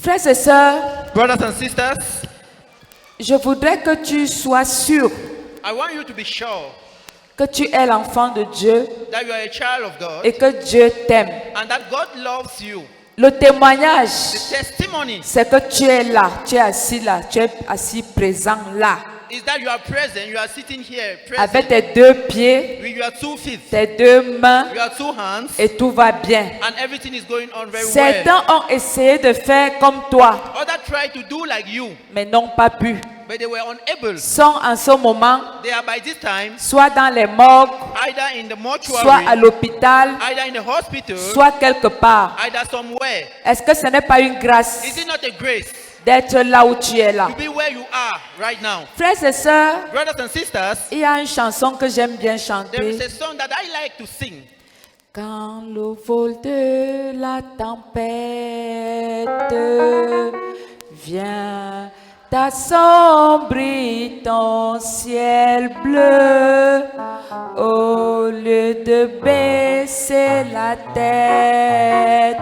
Frères et sœurs, Brothers and sisters, je voudrais que tu sois sûr I want you to be sure que tu es l'enfant de Dieu that you are a child of God et que Dieu t'aime. and that God loves you. Le témoignage, The testimony c'est que tu es là, tu es assis présent là, is that you are present, you are sitting here, avec present tes deux pieds, with your 2 feet, tes deux mains, your 2 hands, et tout va bien. and everything is going on very well. Certains ont essayé de faire comme toi, Others try to do like you, mais n'ont pas pu. but they were unable. Sont en ce moment They are by this time soit dans les morgues, either in the soit à mortuary, l'hôpital, either in the hospital, soit quelque part. either somewhere. Est-ce que ce n'est pas une grâce Is it not a grace d'être là où tu es là? to be where you are right now? Frères et sœurs, Brothers and sisters, il y a une chanson que j'aime bien there chanter. is a song that I like to sing. Quand le vol de la tempête vient t'assombrir ton ciel bleu, au lieu de baisser la tête,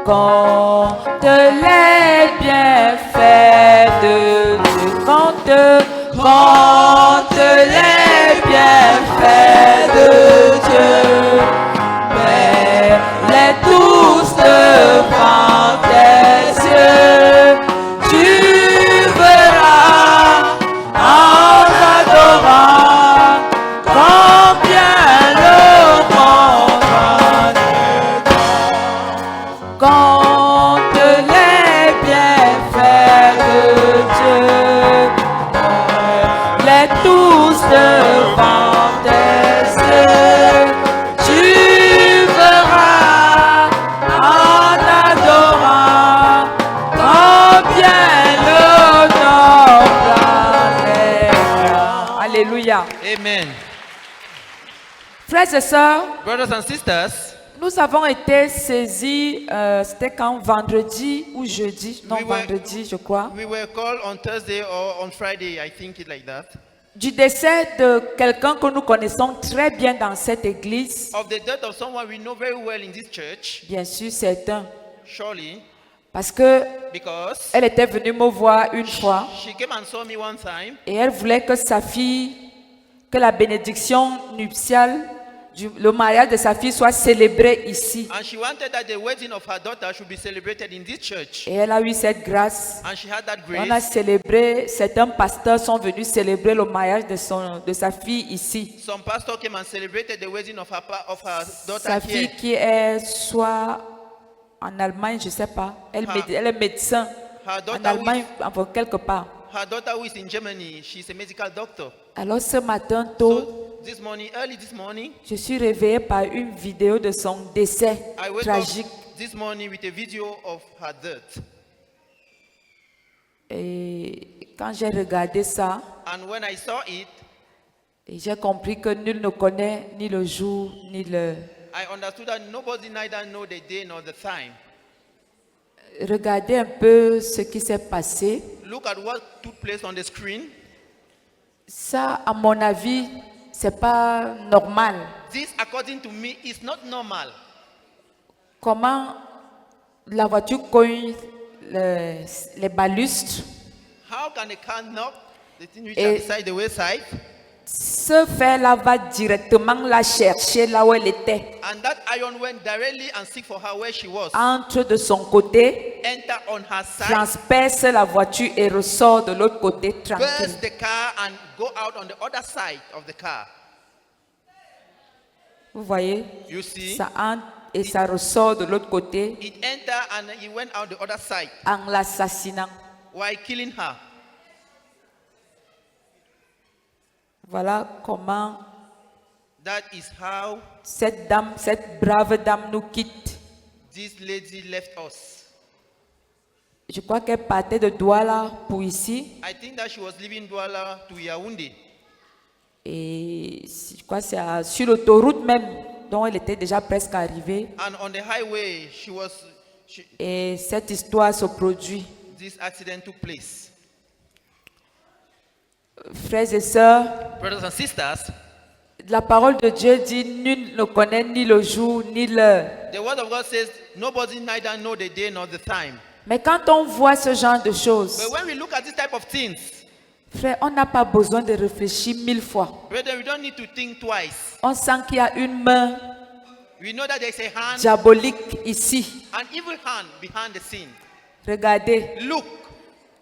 compte les bienfaits de Dieu, compte les bienfaits de Dieu, mets-les tous devant tes yeux, tu verras en adorant combien le monde compte les bienfaits de Dieu, les tous devant tes yeux, tu verras en adorant combien le noble est grand. Alléluia. Amen. Frères et sœurs, Brothers and sisters, nous avons été saisis, c'était quand vendredi ou jeudi, non We were- vendredi je crois, we were called on Thursday or on Friday, I think it like that, du décès de quelqu'un que nous connaissons très bien dans cette église. of the death of someone we know very well in this church, Bien sûr, certains. surely, Parce que because elle était venue me voir une fois she came and saw me one time et elle voulait que sa fille, que la bénédiction nuptiale, le mariage de sa fille soit célébré ici. and she wanted that the wedding of her daughter should be celebrated in this church. Et elle a eu cette grâce. And she had that On a grace. célébré, certains pasteurs sont venus célébrer le mariage de sa fille ici. Some pastor came and celebrated the wedding of her daughter Sa fille here. qui est soit en Allemagne, je ne sais pas. Elle est médecin Her en daughter, Allemagne, enfin, quelque part. her daughter who is in Germany, she's a medical doctor. Alors ce matin tôt, So this morning, early this morning, je suis réveillée par une vidéo de son décès I wake tragique. up this morning with a video of her death. Et quand j'ai regardé ça, And when I saw it, et j'ai compris que nul ne connaît ni le jour ni l'heure. I understood that nobody neither know the day nor the time. Regardez un peu ce qui s'est passé. Look at what took place on the screen. Ça, à mon avis, c'est pas normal. This, according to me, is not normal. Comment la voiture cogne les balustres. How can a car knock the thing which Et- are beside the wayside, Ce fer-là va directement la chercher là où elle était. and that iron went directly and seek for her where she was, Entre de son côté, enter on her side, transperce la voiture et ressort de l'autre côté tranquille. burst the car, and go out on the other side of the car. Vous voyez? You see, Ça entre et ça ressort de l'autre côté it entered and it went out the other side en l'assassinant. while killing her. Voilà comment That is how cette dame, cette brave dame nous quitte. this lady left us. Je crois qu'elle partait de Douala pour ici. I think that she was leaving Douala to Yaoundé. Et je crois que c'est sur l'autoroute même dont elle était déjà presque arrivée. And on the highway, Et cette histoire se produit. this accident took place. Frères et sœurs, Brothers and sisters, La parole de Dieu dit, nul ne connaît ni le jour ni l'heure. The word of God says, nobody neither know the day nor the time. Mais quand on voit ce genre de choses, But when we look at this type of things, frère, on n'a pas besoin de réfléchir 1000 fois. brethren, we don't need to think twice. On sent qu'il y a une main We know that there's a hand, diabolique ici. an evil hand behind the scene. Regardez, Look,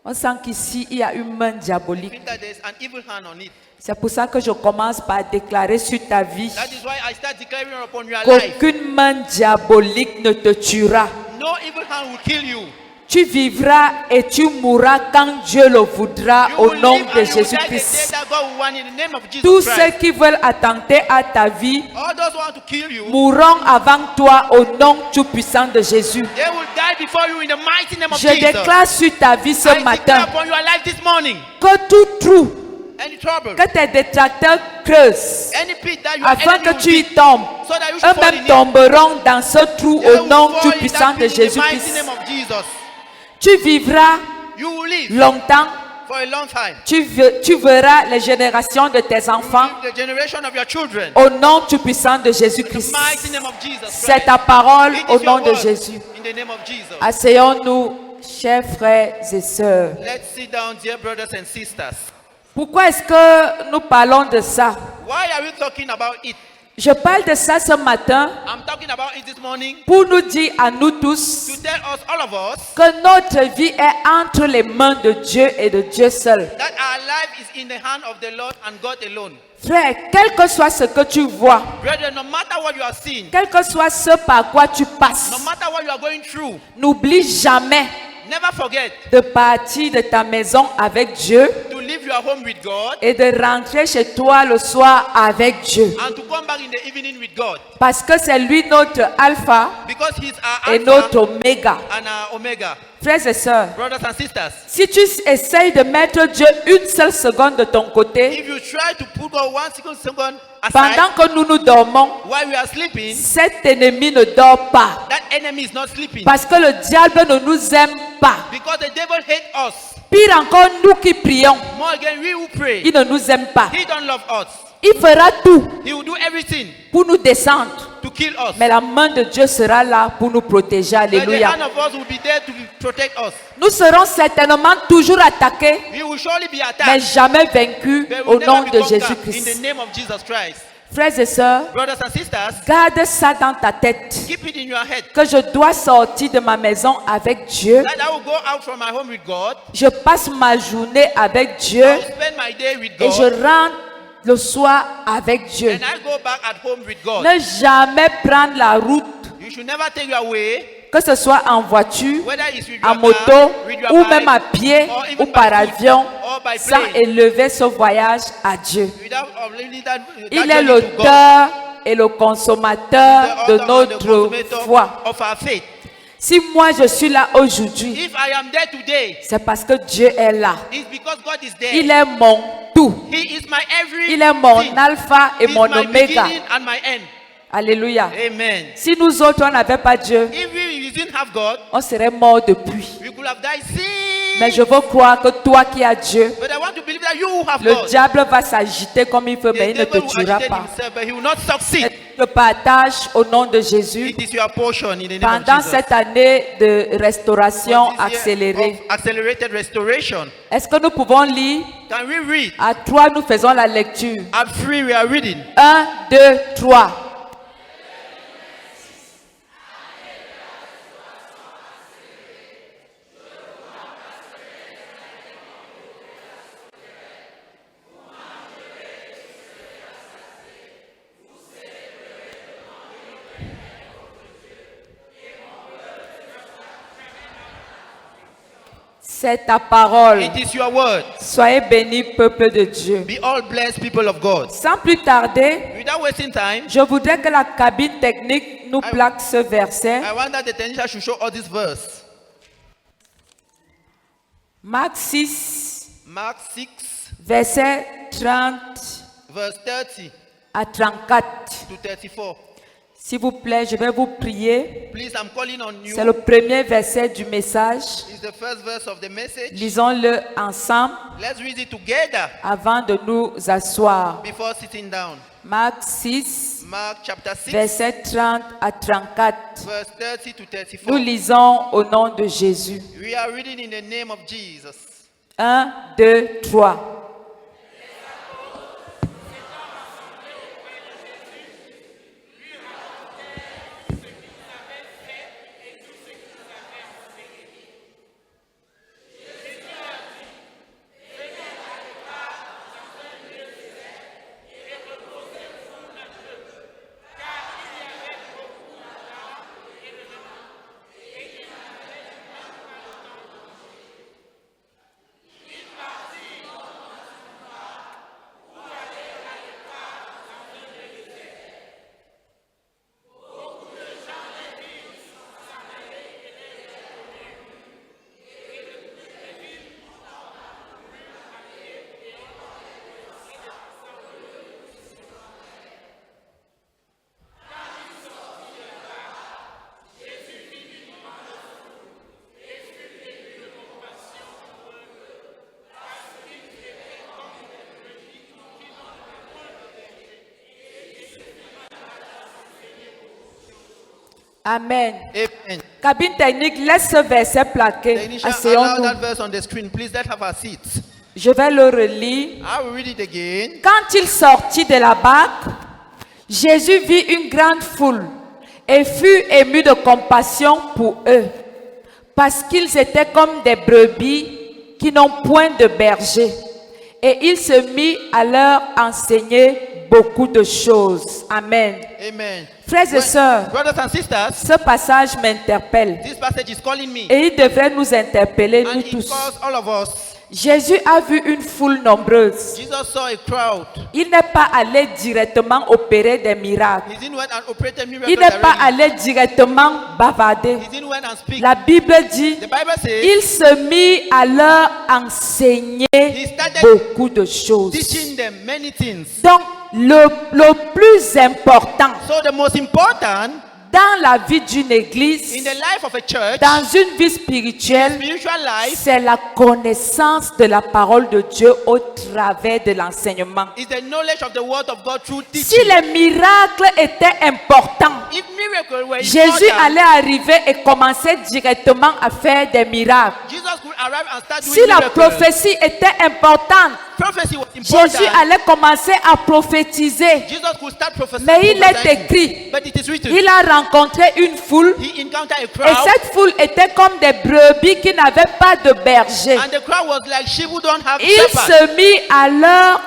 on sent qu'ici, il y a une main I diabolique. think that there's an evil hand on it. C'est pour ça que je commence par déclarer sur ta vie That is why I start declaring upon your life. qu'aucune main diabolique ne te tuera. No evil hand will kill you. Tu vivras et tu mourras quand Dieu le voudra You au will nom live de and you will die the day Jésus-Christ. that God will want in the name of Jesus Tous ceux Christ. qui veulent attenter à ta vie All those who want to kill you, mourront avant toi au nom tout-puissant de Jésus. they will die before you in the mighty name of Je Jesus. déclare sur ta vie ce I declare matin upon your life this morning, que tout trou any trouble, que tes détracteurs creusent any pit that your afin enemy que will tu y dig, tombes, so that you should fall in eux-mêmes it. tomberont dans ce trou They au will nom fall in tout-puissant that de pit in the mighty Jésus-Christ. name of Jesus. Tu vivras You will live longtemps, for a long time. tu verras les générations de tes enfants The generation of your children. au nom tout-puissant de In the Jésus-Christ. mighty name of Jesus C'est Christ. ta parole It au is nom your de word Jésus. in the name of Jesus. Asseyons-nous, chers frères et sœurs. Let's sit down, dear brothers and sisters. Pourquoi est-ce que nous parlons de ça? Why are we talking about it? Je parle de ça ce matin I'm talking about it this morning pour nous dire à nous tous to tell us, all of us, que notre vie est entre les mains de Dieu et de Dieu seul. that our life is in the hand of the Lord and God alone. Frère, quel que soit ce que tu vois, Brethren, no matter what you are seeing, quel que soit ce par quoi tu no passes, matter what you are going through, n'oublie jamais never forget de partir de ta maison avec Dieu to leave your home with God et de rentrer chez toi le soir avec Dieu. and to come back in the evening with God. Parce que c'est lui notre alpha Because He's our et Alpha notre oméga. and our Omega. Frères et sœurs, Brothers and sisters, si tu essayes de mettre Dieu une seule seconde de ton côté, if you try to put God 1 second aside pendant que nous dormons, while we are sleeping, cet ennemi ne dort pas. that enemy is not sleeping. Parce que le diable ne nous aime pas. Because the devil hates us. Pire encore, nous qui prions, More again, we who pray, il ne nous aime pas. He don't love us. Il fera tout He will do everything pour nous descendre. to kill us. Mais la main de Dieu sera là pour nous protéger. But the Alléluia. hand of us will be there to protect us. Nous serons certainement toujours attaqués, We will surely be mais attacked. jamais vaincus But we au will nom never de be conquered in the Jésus-Christ. name of Jesus Christ. Frères et sœurs, Brothers and sisters, garde ça dans ta tête. keep it in your head Que je dois sortir de ma maison avec Dieu. that I will go out from my home with God. Je passe ma journée avec Dieu I will spend my day with et je God. rentre le soir avec Dieu. And I go back at home with God. Ne jamais prendre la route, You should never take your way, que ce soit en voiture, whether it's with en your moto car, with your ou bike, même à pied or ou even par by foot, avion, or by sans plane. élever ce voyage à Dieu. without leaving that Il est journey to God. l'auteur et le consommateur The de author and the notre consummator foi. of our faith. Si moi je suis là aujourd'hui, If I am there today, c'est parce que Dieu est là. it's because God is there. Il est mon tout. He is my everything. Il est mon alpha et He is mon my oméga. beginning and my end. Alléluia. Amen. Si nous autres, on n'avait pas Dieu, If we didn't have God, on serait mort depuis. we could have died sin. Mais je veux croire que toi qui as Dieu, But I want to believe that you who have le God, diable va s'agiter comme il veut, mais il ne the te devil will tuera agitate pas. himself, but he will not succeed. Je partage au nom de Jésus It is your portion in the name pendant of Jesus. cette année de restauration For this year accélérée. of accelerated restoration. Est-ce que nous pouvons lire? Can we read? À 3, nous faisons la lecture. At 3 we are reading. 1, 2, 3. C'est ta parole. It is your word. Soyez bénis, peuple de Dieu. Be all blessed people of God. Sans plus tarder, Without wasting time, je voudrais que la cabine technique nous plaque ce verset. I want that the technician should show us this verse. Marc 6, Mark 6, verset 30 verse 30 à 34. to 34. S'il vous plaît, je vais vous prier. Please, I'm calling on you. C'est le premier verset du message. It's the first verse of the message. Lisons-le ensemble Let's read it together avant de nous asseoir. before sitting down. Marc 6, Mark chapter 6, versets 30 à 34. verse 30 to 34. Nous lisons au nom de Jésus. We are reading in the name of Jesus. 1, 2, 3. Amen. Amen. Cabine technique, laisse ce verset plaqué. Technician, allow Asseyons-nous. that verse on the screen. Please, let's have our seats. Je vais le relire. I will read it again. Quand il sortit de la barque, Jésus vit une grande foule et fut ému de compassion pour eux, parce qu'ils étaient comme des brebis qui n'ont point de berger. Et il se mit à leur enseigner beaucoup de choses. Amen. Amen. Frères et sœurs, Brothers and sisters, ce passage m'interpelle this passage is calling me. et il devrait nous interpeller, nous And it tous. calls all of us. Jésus a vu une foule nombreuse. Jesus saw a crowd. Il n'est pas allé directement opérer des miracles. He didn't went and operated miracles Il n'est pas directly. allé directement bavarder. He didn't went and speak. La Bible dit, The Bible says il se mit à leur enseigner he started beaucoup de choses. teaching them many things. Donc, le plus important So the most important dans la vie d'une église, in the life of a church, dans une vie spirituelle, spiritual life, c'est la connaissance de la parole de Dieu au travers de l'enseignement. is the knowledge of the word of God through Si teaching. les miracles étaient importants, If miracles were Jésus important, allait arriver et commencer directement à faire des miracles. Jesus could arrive and start doing Si la miracles. prophétie était importante, Prophecy was important. Jésus allait commencer à prophétiser. Jesus could start prophesying. Mais il est écrit, But it is written. il a rencontré une foule He encountered a et crowd, cette foule était comme des brebis qui n'avaient pas de berger. and the crowd was like sheep who don't have Il shepherds. se mit à leur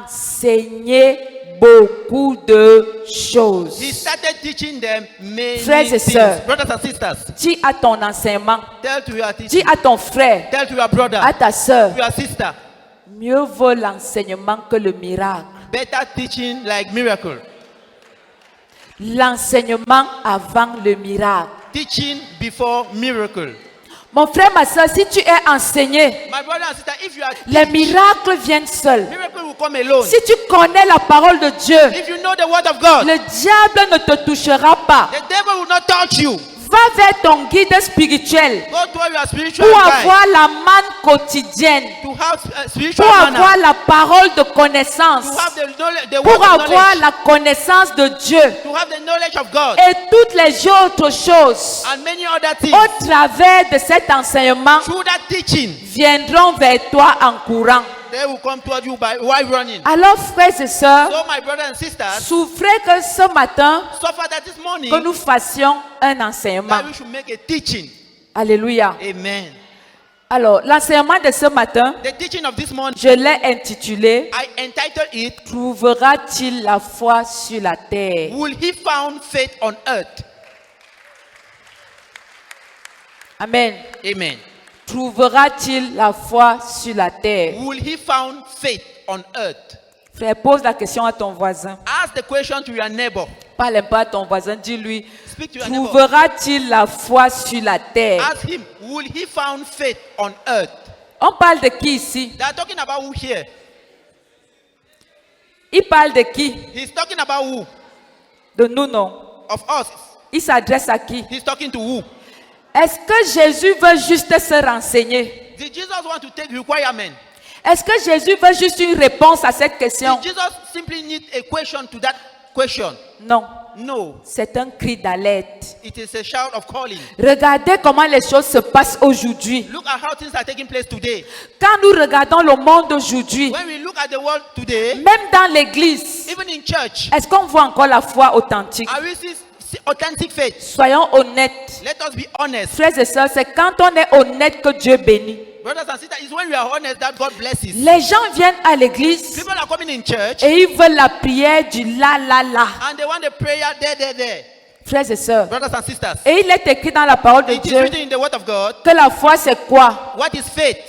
enseigner beaucoup de choses. He started teaching them many Frères et things. sœurs. Brothers and sisters, Dis à ton enseignement, tell to your dis teacher, à ton frère, tell to your brother, à ta soeur, to your sister, mieux vaut l'enseignement que le miracle. better teaching like miracle. L'enseignement avant le miracle. Teaching before miracle. Mon frère, ma soeur, si tu es enseigné, My brother and sister, if you are les teach, miracles viennent seuls. miracle will come alone. Si tu connais la parole de Dieu, If you know the word of God, le diable ne te touchera pas. the devil will not touch you. Va vers ton guide spirituel Go to your spiritual pour guide avoir la manne quotidienne, to have spiritual pour manna, avoir la parole de connaissance, to have the knowledge, the word pour of avoir knowledge, la connaissance de Dieu to have the knowledge of God, et toutes les autres choses and many other things. au travers de cet enseignement Through that teaching, viendront vers toi en courant. they will come toward you by while running. Alors, frères et sœurs, So, my brothers and sisters, souffrez que ce matin, suffer that this morning que nous fassions un enseignement. that we should make a teaching. Alléluia. Amen. Alors, l'enseignement de ce matin, The teaching of this morning, je l'ai intitulé I entitled it, Trouvera-t-il la foi sur la terre? Will He Found Faith on Earth? Amen. Amen. Trouvera-t-il la foi sur la terre? Will He Found Faith on Earth? Frère, pose la question à ton voisin. Ask the question to your neighbor. Parle un peu à ton voisin, dis-lui, Speak to your neighbor. trouvera-t-il la foi sur la terre? Ask him, will he found faith on earth? On parle de qui ici? They are talking about who here? Il parle de qui? He's talking about who? De nous, non. Of us. Il s'adresse à qui? He's talking to who? Est-ce que Jésus veut juste se renseigner? Did Jesus want to take requirement? Est-ce que Jésus veut juste une réponse à cette question? Did Jesus simply need a question to that question? Non. No. C'est un cri d'alerte. It is a shout of calling. Regardez comment les choses se passent aujourd'hui. Look at how things are taking place today. Quand nous regardons le monde aujourd'hui, When we look at the world today, même dans l'église, even in church, est-ce qu'on voit encore la foi authentique? are we see authentic faith? Soyons honnêtes. Let us be honest. Frères et sœurs, c'est quand on est honnête que Dieu bénit. Brothers and sisters, it's when we are honest that God blesses. Les gens viennent à l'église People are coming in church et ils veulent la prière du la la la. and they want the prayer there. Frères et sœurs, Brothers and sisters, et il est écrit dans la parole de it is Dieu written in the word of God. que la foi c'est quoi? What is faith?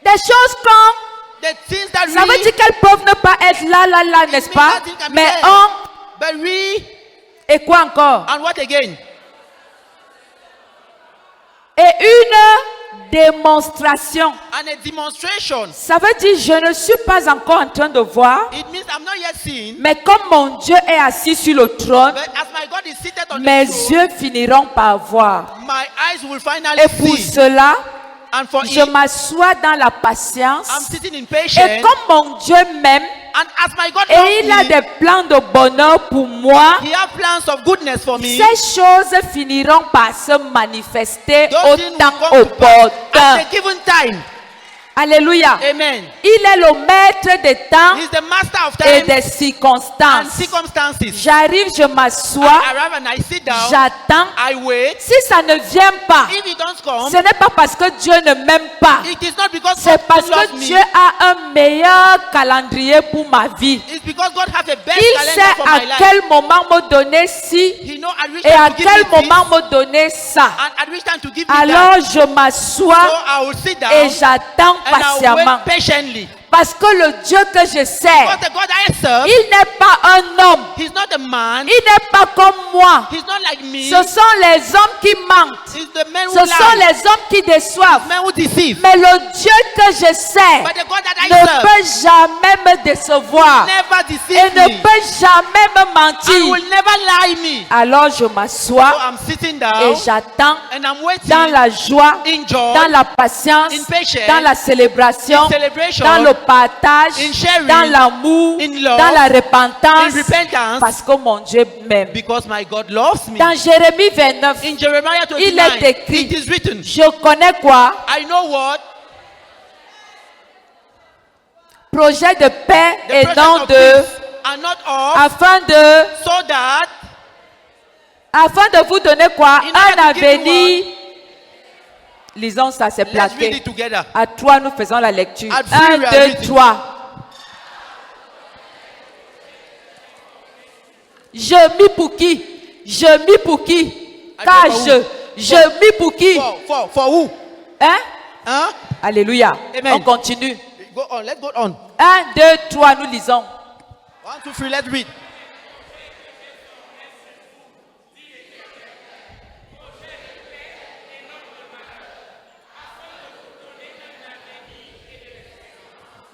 Des choses comme, The things that ça veut really, dire qu'elles peuvent ne pas être là la la, n'est-ce pas? means that it can be Mais there. on, but we, et quoi encore? and what again? Et une démonstration. And a demonstration. Ça veut dire je ne suis pas encore en train de voir, It means I'm not yet seen, mais comme mon Dieu est assis sur le trône, but as my God is seated on mes the throne, yeux finiront par voir. my eyes will finally Et pour see. cela, And for je it, m'assois dans la patience. I'm sitting in Et patience. comme mon Dieu m'aime, And as my God et il a loves me, des plans de bonheur pour moi, He has plans of goodness for me. ces choses finiront par se manifester Those au things will temps come to pass opportun. at a given time. Alléluia. Amen. Il est le maître des temps He's the master of et time des and circonstances. circumstances. J'arrive, je m'assois, I arrive and I sit down. j'attends. I wait. Si ça ne vient pas, If it don't come, ce n'est pas parce que Dieu ne m'aime pas. it is not because C'est God parce loves que me. Dieu a un meilleur calendrier pour ma vie. It's because God has a best Il calendar sait for à my life. quel moment me donner ci He knows at which et à time to give quel me this moment me donner ça. and at which time to give me Alors that. je So m'assois I will sit down et j'attends and I will patiemment. wait patiently. Parce que le Dieu que je sers, Because the God I serve, il n'est pas un homme. He's not a man. Il n'est pas comme moi. He's not like me. Ce sont les hommes qui mentent. He's the man Ce who sont lies. les hommes qui déçoivent. Man who deceive. Mais le Dieu que je sers But the God that I ne serve peut jamais me décevoir never et deceive ne me. peut jamais me And mentir. will never lie me. Alors je So m'assois I'm sitting et down j'attends and I'm waiting dans la joie, in joy, dans la patience, in patience, dans la célébration, in celebration, dans le partage, in sharing, dans l'amour, in love, dans la repentance, in repentance, parce que mon Dieu m'aime. because my God loves me. Dans Jérémie 29, In Jeremiah il 29, est écrit, it is written, je connais quoi? I know what? Projet de paix The et presence non of de, peace are not of, afin de, so that afin de vous donner quoi? In order Un to give you avenir. Lisons ça, c'est let's read plaqué. it together. À 3, nous faisons la lecture. At three, 1, we are 2, reading. 3. Je mis pour qui? Je mis pour qui? Car pour who? je mis pour qui? For who? Hein? Huh? Alléluia. Amen. On continue. Go on, let's go on. 1, 2, 3, nous lisons. 1, 2, 3, let's read.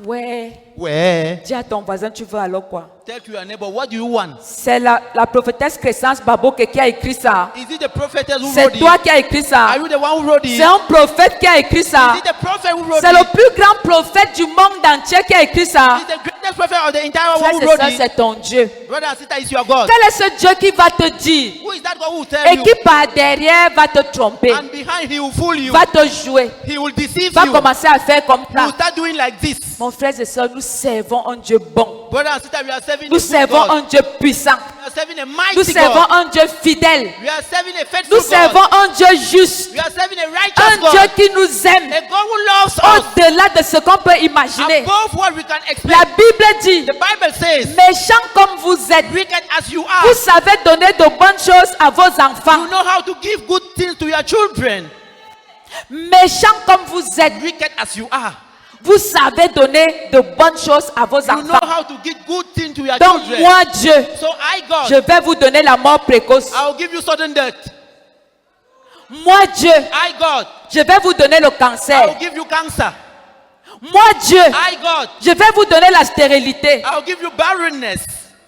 Ouais. Where? Dis à ton voisin, tu veux alors quoi? Tell to your neighbor, what do you want? C'est la prophétesse Crescence Baboke qui a écrit ça. Is it the prophetess who C'est wrote toi it? qui as écrit ça. Are you the one who wrote it? C'est un prophète qui a écrit ça. Is it the prophet who wrote C'est le it? plus grand prophète du monde entier qui a écrit ça. Is the greatest prophet of the entire Frère world who et wrote sœur, it? c'est ton Dieu. Brother and sister, is your God. Quel est ce Dieu qui va te dire Who is that God who will tell et you? qui par derrière va te tromper, And behind he will fool you. va te jouer, He will deceive va you. commencer à faire comme He will ça? start doing like this. Mon frère et sœur, nous servons un Dieu bon. Brother and sister, we are serving a Nous good servons God. un Dieu puissant. We are serving a Nous mighty servons God. un Dieu fidèle. We are serving a faithful Nous servons God. un Dieu juste. We are serving a Un righteous Dieu God. qui nous aime A God who loves us au-delà de ce qu'on peut imaginer. above what we can expect. La Bible dit, The Bible says, méchants comme vous êtes, wicked as you are, vous savez donner de bonnes choses à vos enfants. you know how to give good things to your children. Méchants comme vous êtes, Wicked as you are, vous savez donner de bonnes choses à vos you know enfants. how to give good things to your Donc children. moi, Dieu, So I, God, je vais vous donner la mort précoce. I will give you sudden death. Moi, Dieu, I, God, je vais vous donner le I will cancer. give you cancer. Moi, Dieu, I, God, je vais vous donner la stérilité. I'll give you barrenness.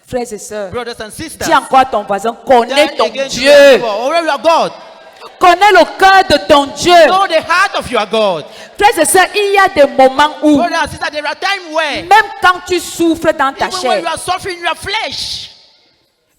Frères et sœurs, Brothers and sisters. dis encore à ton voisin, connais Then ton again to your Dieu. neighbor, already you are God. Connais le cœur de ton Dieu. Know the heart of your God. Frères et sœurs, il y a des moments où, Brothers and sisters, there are times where, même quand tu souffres dans ta even when you chair, are suffering in your flesh,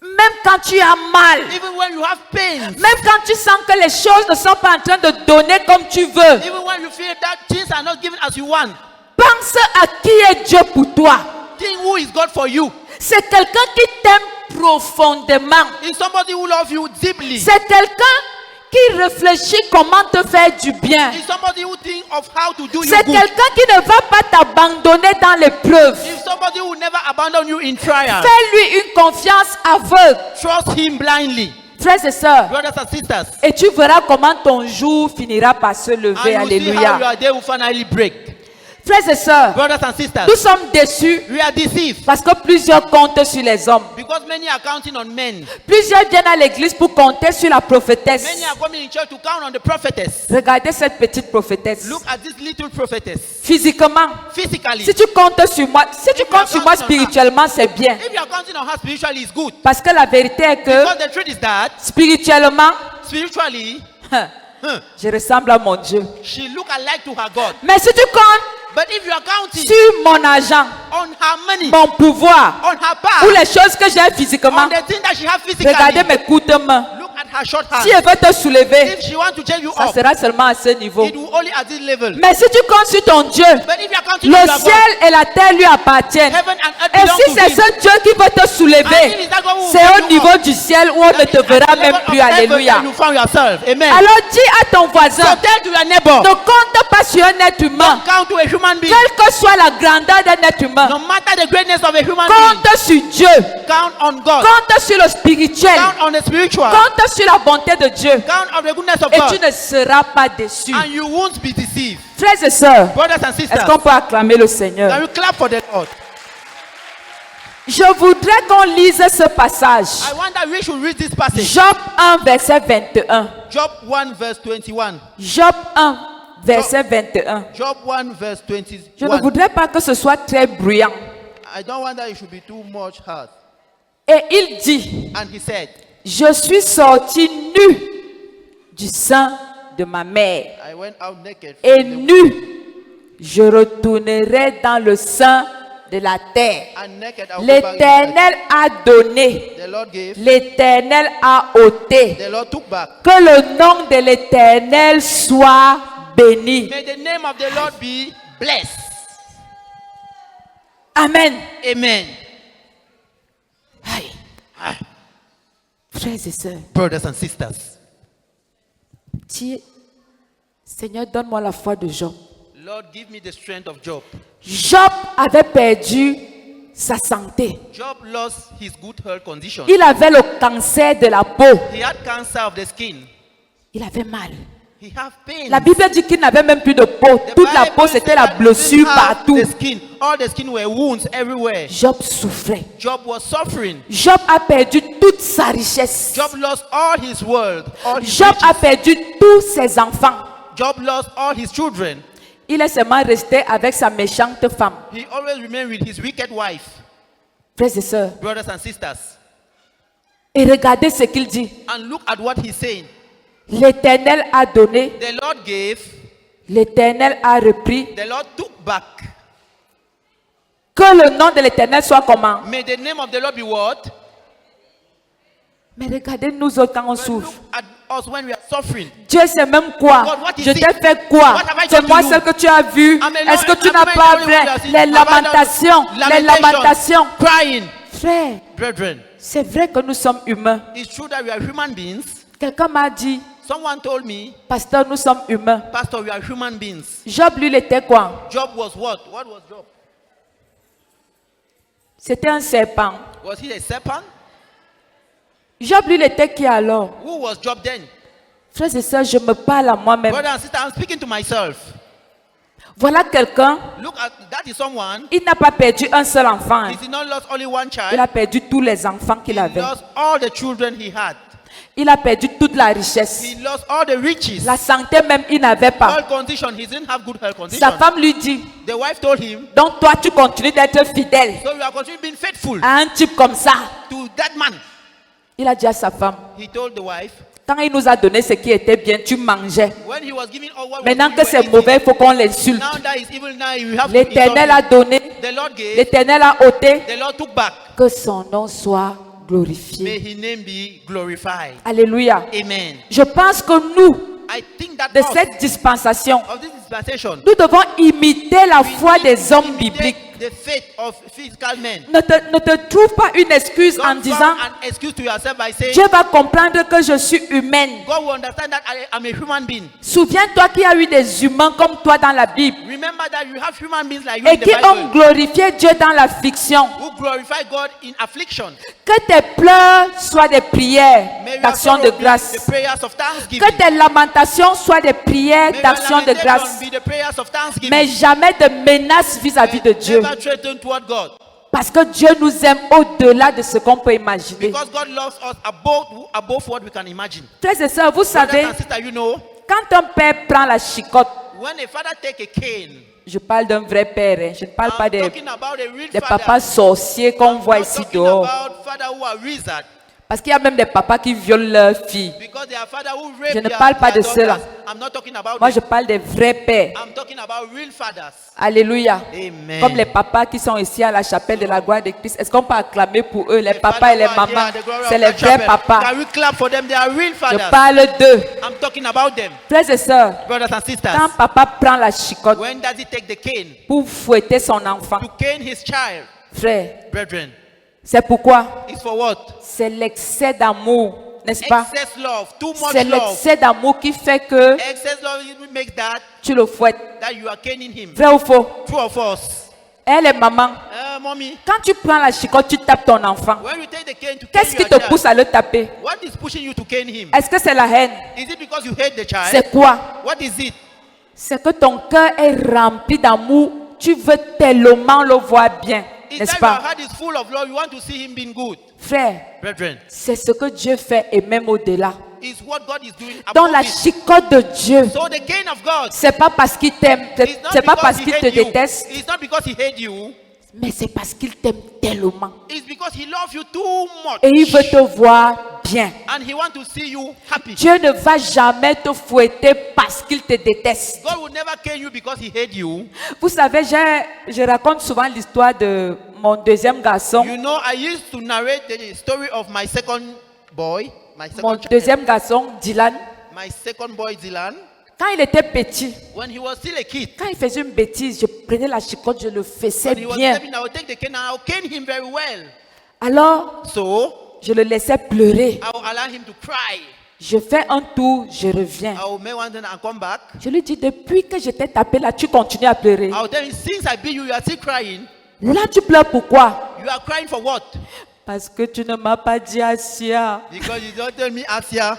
même quand tu as mal, even when you have pain, même quand tu sens que les choses ne sont pas en train de donner comme tu veux, even when you feel that things are not given as you want, pense à qui est Dieu pour toi. think who is God for you. C'est quelqu'un qui t'aime profondément. It's somebody who loves you deeply. C'est quelqu'un qui réfléchit comment te faire du bien. It's somebody who thinks of how to do you C'est good. quelqu'un qui ne va pas t'abandonner dans l'épreuve. It's somebody who will never abandon you in trial. Fais-lui une confiance aveugle. Trust him blindly. Frères et sœurs, Brothers and sisters. et tu verras comment ton jour finira par se lever. And you see how Alléluia. your day will finally break. Frères et sœurs, Brothers and sisters. nous sommes déçus We are deceived parce que plusieurs comptent sur les hommes. because many are counting on men. Plusieurs viennent à l'église pour compter sur la prophétesse. Many are coming in church to count on the prophetess. Regardez cette petite prophétesse. Look at this little prophetess. Physiquement, Physically, si tu comptes sur moi, si tu comptes sur moi spirituellement, c'est bien. if you are counting on her spiritually, it's good. Parce que la vérité est que Because the truth is that spirituellement, spiritually, je ressemble à mon Dieu. she look alike to her God. Mais si tu comptes But if you are counting sur mon argent, on her money, mon pouvoir, on her ou power, les choses que j'ai physiquement, on the thing that she has physically, regardez mes coups de main. look at her short Si elle hand. veut te soulever, If she wants to change you ça up, sera seulement à ce niveau. it will only at this level. Mais si tu comptes sur ton Dieu, But if you are counting le on your God, ciel et la terre lui appartiennent. heaven and earth Et belong si to c'est him. ce Dieu qui veut te And if soulever, it's that God who will c'est bring au you niveau up, du ciel où on ne that te is at verra the même level plus. of heaven Alléluia. where you found yourself. Amen. Alors dis à ton So voisin, tell to your neighbor, ne compte pas sur un être humain. count to a human being. Quelle que soit la grandeur d'un être humain, No matter the greatness of a human being, compte sur Dieu. count on God. Compte sur le spirituel. Count on the spiritual. Compte sur la bonté de Dieu. Count on the goodness of Et tu God. ne seras pas déçu. And you won't be deceived. Frères et sœurs, Brothers and est-ce sisters, qu'on peut acclamer le Seigneur? can you clap for the Lord? Je voudrais qu'on lise ce passage. I wonder we should read this passage. Job 1, verset 21. Job 1 verse 21. Job 1, verset 21. Job 1 verse Je ne 21. voudrais pas que ce soit très bruyant. I don't wonder it should be too much hard. Et il dit, And he said, je suis sorti nu du sein de ma mère. I went out naked Et from the nu, je retournerai dans le sein de la terre. and naked I will go back in the L'Éternel a donné, The Lord gave, l'Éternel a ôté. the Lord took back. Que le nom de l'Éternel soit béni. May the name of the Lord be blessed. Amen. Amen. Aïe. Frères et sœurs, Brothers and sisters, dis, Seigneur, donne-moi la foi de Job. Lord, give me the strength of Job. Job avait perdu sa santé. Job lost his good health condition. Il avait le cancer de la peau. He had cancer of the skin. Il avait mal. He had pain. La Bible dit qu'il n'avait même plus de peau. Toute la peau, c'était la blessure partout. The skin, all the skin were wounds everywhere. Job souffrait. Job was suffering. Job a perdu toute sa richesse. Job lost all his world, all his Job a riches. perdu tous ses enfants. Job lost all his children. Il est seulement resté avec sa méchante femme. He always remained with his wicked wife. Frères et sœurs, Brothers and sisters, et regardez ce qu'il dit. and look at what he's saying. L'Éternel a donné, The Lord gave, l'Éternel a repris. the Lord took back. Que le nom de l'Éternel soit comment? May the name of the Lord be what? Mais regardez nous autres quand on But souffre. look at us when we are suffering. Dieu sait même quoi. God, what is Je it? t'ai fait quoi? What have I C'est done moi to you? ce que tu as vu. I'm alone. Est-ce que tu I'm n'as the pas only vu one that sees. les Have I done lamentations? Les lamentations. Crying. Frère, Brethren, c'est vrai que nous sommes humains. it's true that we are human beings. Quelqu'un m'a dit, Someone told me, pasteur, nous sommes humains. Pastor, we are human beings. Job, lui, il était quoi? Job was what? What was Job? C'était un serpent. Was he a serpent? Job, lui, il était qui alors? Who was Job then? Frères et sœurs, je me parle à moi-même. Brother and sister, I'm speaking to myself. Voilà quelqu'un, Look at that is someone. il n'a pas perdu un seul enfant. He did not lost only one Il child. a perdu tous les enfants qu'il He avait. lost all the children he had. Il a perdu toute la richesse. He lost all the riches. La santé même, il n'avait pas. Health condition, he didn't have good health Sa condition. femme lui dit, The wife told him, donc toi tu continues d'être fidèle so you are continuing being faithful à un type comme ça. to that man. Il a dit à sa femme, He told the wife, quand il nous a donné ce qui était bien, tu mangeais. when he was giving all what Maintenant was que c'est mauvais, il faut qu'on l'insulte. now that is evil, now you have to L'Éternel insult a donné, him. The Lord gave, l'Éternel a ôté. the Lord took back. Que son nom soit May glorifié. his name be glorified. Alléluia. Amen. Je pense que nous, I think that de us, cette dispensation, of this dispensation, nous devons imiter la we foi need des to hommes imitate bibliques. the faith of physical men. Ne te trouve pas une excuse en Don't disant, find an excuse to yourself by saying, Dieu va comprendre que je suis humaine. God will understand that I am a human being. Souviens-toi qu'il y a eu des humains comme toi dans la Bible Remember that you have human beings like you et in the qui ont Bible glorifié Dieu dans l'affliction. who glorify God in affliction. Que tes pleurs soient des prières May your d'action sorrow de be grâce. the prayers of thanksgiving. Que tes lamentations soient des prières May your d'action de grâce. lamentation be the prayers of thanksgiving. Mais jamais de menaces vis-à-vis de Dieu. Never threaten toward God. Parce que Dieu nous aime au-delà de ce qu'on peut imaginer. Because God loves us above what we can imagine. Frères et sœurs, vous savez, Brothers and sisters, you know, quand un père prend la chicotte, when a father take a cane, je parle d'un vrai père, hein, je ne parle pas I'm des talking about a real des father. papas sorciers qu'on I'm voit not ici talking dehors. about father who are wizards. Parce qu'il y a même des papas qui violent leurs filles. Because they are father who rape Je ne their parle pas de daughters. cela. I'm not talking about Moi, je them. parle des vrais pères. I'm talking about real fathers. Alléluia. Amen. Comme les papas qui sont ici à la chapelle de la gloire de Christ. Est-ce qu'on peut acclamer pour eux, les The papas father et les who are here mamans? at the glory of C'est les the vrais chapel. papas. Can we clap for them? They are real Je fathers. parle d'eux. I'm talking about them. Frères et sœurs, Brothers and sisters, quand papa prend la chicotte when does he take the cane pour fouetter son enfant, to cane his child? frère, Brethren, c'est pourquoi? it's for what? C'est l'excès d'amour, n'est-ce pas? Excess love, too much C'est love. l'excès d'amour qui fait que Excess love makes tu le fouettes. that you are caning him. Vrai ou faux? True or false? Elle est maman. Mommy, Quand tu prends la chicotte, tu tapes ton enfant. when you take the cane to cane Qu'est-ce qui your te child, pousse à le taper? what is pushing you to cane him? Est-ce que c'est la haine? Is it because you hate the child? C'est quoi? What is it? C'est que ton cœur est rempli d'amour. Tu veux tellement le voir bien, Is n'est-ce that your pas? heart is full of love? You want to see him being good. Frère, Brethren, c'est ce que Dieu fait et même au-delà. is what God is doing Dans above la it. chicotte de Dieu, So the cane of God, c'est pas parce qu'il t'aime, it's not c'est pas because parce he qu'il te hate you. déteste, It's not because he hate you. mais c'est parce qu'il t'aime tellement. It's because he loves you too much. Et il veut te voir bien. And he wants to see you happy. Dieu ne va jamais te fouetter parce qu'il te déteste. God will never cane you because he hates you. Vous savez, je raconte souvent l'histoire de mon deuxième garçon. You know, I used to narrate the story of my second boy, my Mon second child, deuxième garçon, Dylan, my second boy Dylan. quand il était petit, When he was still a kid, quand il faisait une bêtise, je prenais la chicotte, je le faisais when he was bien. stepping, I would take the cane and I would cane him very well. Alors, So je le laissais pleurer. I will allow him to cry. Je fais un tour, je reviens. I will make one thing and come back. Je lui dis, depuis que je t'ai tapé là, tu continues à pleurer. I will tell him, since I beat you, you are still crying. Là, tu pleures pourquoi? You are crying for what? Parce que tu ne m'as pas dit Asia. Because you don't tell me Asia.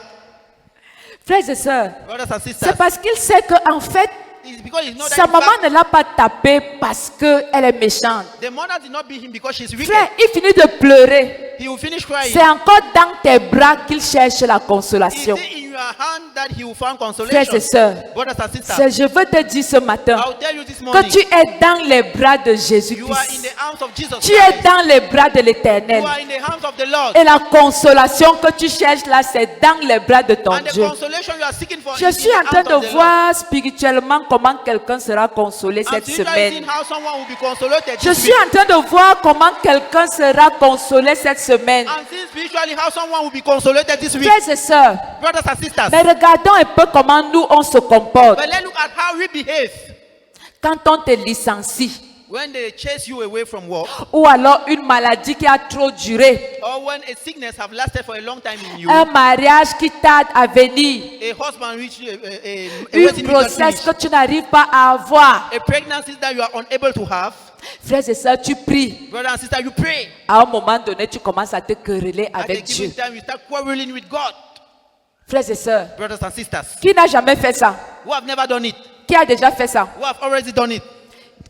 Frères et sœurs, Brothers and sisters, c'est parce qu'il sait qu'en fait, it's because he's not sa that maman ne l'a pas tapé parce qu'elle est méchante. The mother did not beat him because she's wicked. Frère, il finit de pleurer. He will finish crying. C'est encore dans tes bras qu'il cherche la Is consolation. it in your hand that he will find consolation? Frères et sœurs, Brothers and sisters, je veux te dire ce matin I will tell you this que morning, tu es dans les bras de you are in Jésus-Christ. the arms of Jesus Tu es Christ. dans les bras de l'Éternel. You are in the hands of the Lord. Et la consolation que tu cherches là, c'est dans les bras de ton And the Dieu. consolation you are seeking for Je is suis in en the train hands of de the Lord. voir spirituellement comment quelqu'un sera consolé I'm cette visualizing semaine. how someone will be consolated Je this suis week. en train de voir comment quelqu'un sera consolé cette semaine. I'm seeing spiritually how someone will be consolated this week. Frères et sœurs, Brothers and sisters, mais regardons un peu comment nous on se comporte. but let's look at how we behave Quand on te licencie, when they chase you away from work, ou alors une maladie qui a trop duré, or when a sickness have lasted for a long time in you, un mariage qui tarde à venir, a husband reach a une waiting period grossesse finish, que tu n'arrives pas à avoir. a pregnancy that you are unable to have. Frères et sœurs, tu pries. Brother and sister, you pray. À un moment donné, tu commences à te quereller At a avec Dieu. given time, you start quarreling with God. Frères et sœurs, Brothers and sisters, qui n'a jamais fait ça? who have never done it, Qui a déjà fait ça? who have already done it,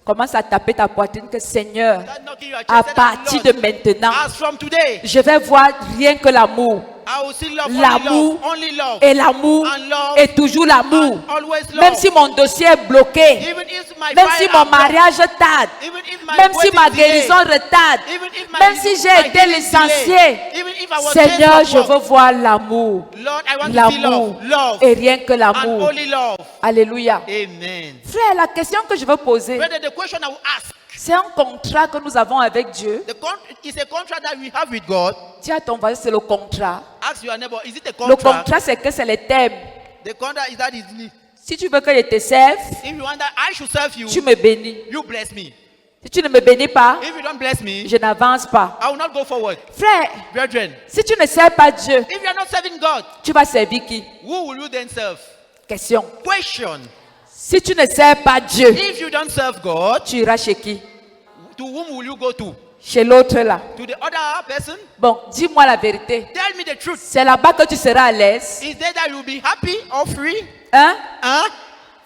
Commence à taper ta poitrine que Seigneur, start knocking your à chest. partir de maintenant, As from today, je vais voir rien que l'amour. I will still love L'amour only love. et l'amour And love. et toujours l'amour. And always love. Même si mon dossier est bloqué, Even if my même si fire mon are blocked, mariage tarde, even if my même si wedding ma delay, guérison retarde, even if my même si j'ai my été healing licencié, delay, even if I was Seigneur, changed je from veux work, voir l'amour, Lord, I want to see l'amour love, et rien que and l'amour. only love. Alléluia. Amen. Frère, la question que je veux poser, Brother, the question I will ask, c'est un contrat que nous avons avec Dieu. is a contract that we have with God. Dis à ton voisin, c'est le contrat. Ask your neighbor, is it a Le contract? contrat, c'est que c'est les thèmes. The contract is that is me. Si tu veux que je te serve, If you want that I should serve you, tu me bénis. you bless me. Si tu ne me bénis pas, If you don't bless me, je n'avance pas. I will not go forward. Frère, Brethren, si tu ne sers pas Dieu, if you are not serving God, tu vas servir qui? who will you then serve? Question. Question. Si tu ne sers pas Dieu, If you don't serve God, tu iras chez qui? to whom will you go to? Chez l'autre là. To the other person? Bon, dis-moi la vérité. Tell me the truth. C'est là-bas que tu seras à l'aise. Is there that you will be happy or free? Hein? Huh?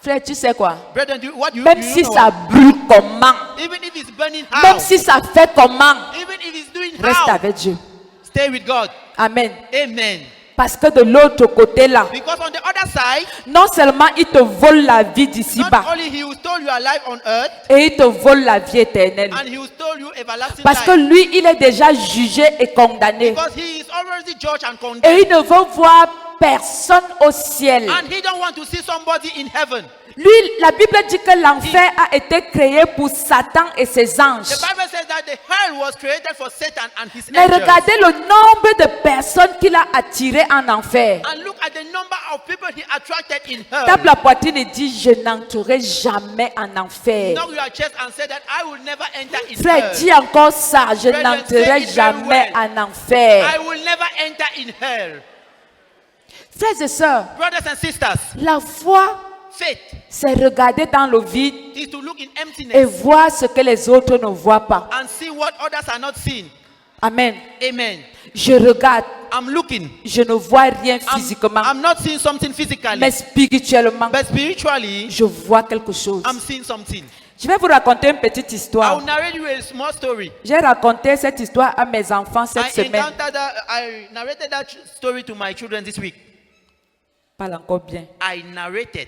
Frère, tu sais quoi? Brethren, what you, Même do you si know? ça brûle comment, Even if it's burning même how, si ça fait comment, even if it's doing reste how, avec Dieu. stay with God. Amen. Amen. Parce que de l'autre côté là, Because on the other side, non seulement il te vole la vie not d'ici-bas, only he will steal your life on earth, et il te vole la vie éternelle. and he will steal you everlasting Parce que life. lui, il est déjà jugé et condamné. Because he is already judged and Et condemned. il ne veut voir personne au ciel. And he don't want to see somebody in heaven. Lui, la Bible dit que l'enfer a été créé pour Satan et ses anges. The Bible says that the hell was created for Satan and his Mais angels. regardez le nombre de personnes qu'il a attirées en enfer. And look at the number of people he attracted in hell. Tape la poitrine et dit, je n'entrerai jamais en enfer. Knock your chest and say that I will never enter in Frère, hell. dis encore ça, je Brethren, say n'entrerai it very jamais well. en enfer. I will never enter in hell. Frères et sœurs, Brothers and sisters, la foi, faith c'est regarder dans le vide is to look in et emptiness voir ce que les autres ne voient pas. and see what others are not seeing. Amen. Amen. Je regarde, I'm looking. je ne vois rien I'm, physiquement, I'm not seeing something physically, mais spirituellement, but spiritually, je vois quelque chose. I'm seeing something. Je vais vous raconter une petite I histoire. will narrate you a small story. J'ai raconté cette histoire à mes enfants cette semaine. I narrated that story to my children this week. Parle encore bien. I narrated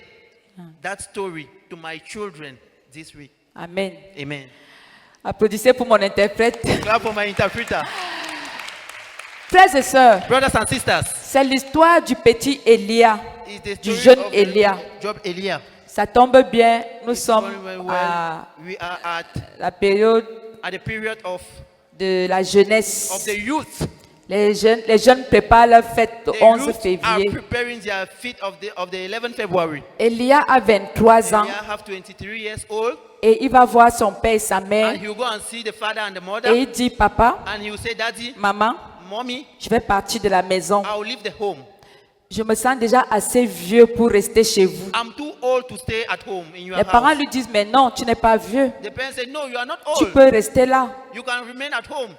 that story to my children this week. Amen. Amen. Applaudissez pour mon interprète. Clap for my interpreter. Frères et sœurs, Brothers and sisters, c'est l'histoire du petit Élia, it's the du story jeune of Élia. Job Elia. Ça tombe bien, nous sommes Very well. à We are at la période the period of de la jeunesse. the youth. Les jeunes préparent leur fête le The 11 youth are février. preparing their feet of the 11th February. Élia a 23 ans Elia have 23 years old, et il va voir son père et sa mère and he will go and see the father and the mother, et il dit, papa, and he will say, Daddy, maman, Mommy, je vais partir de la maison. I will leave the home. Je me sens déjà assez vieux pour rester chez vous. I'm too old to stay at home in your Les parents house. lui disent, mais non, tu n'es pas vieux. The parents say, no, you are not Tu old. peux rester là. You can remain at home.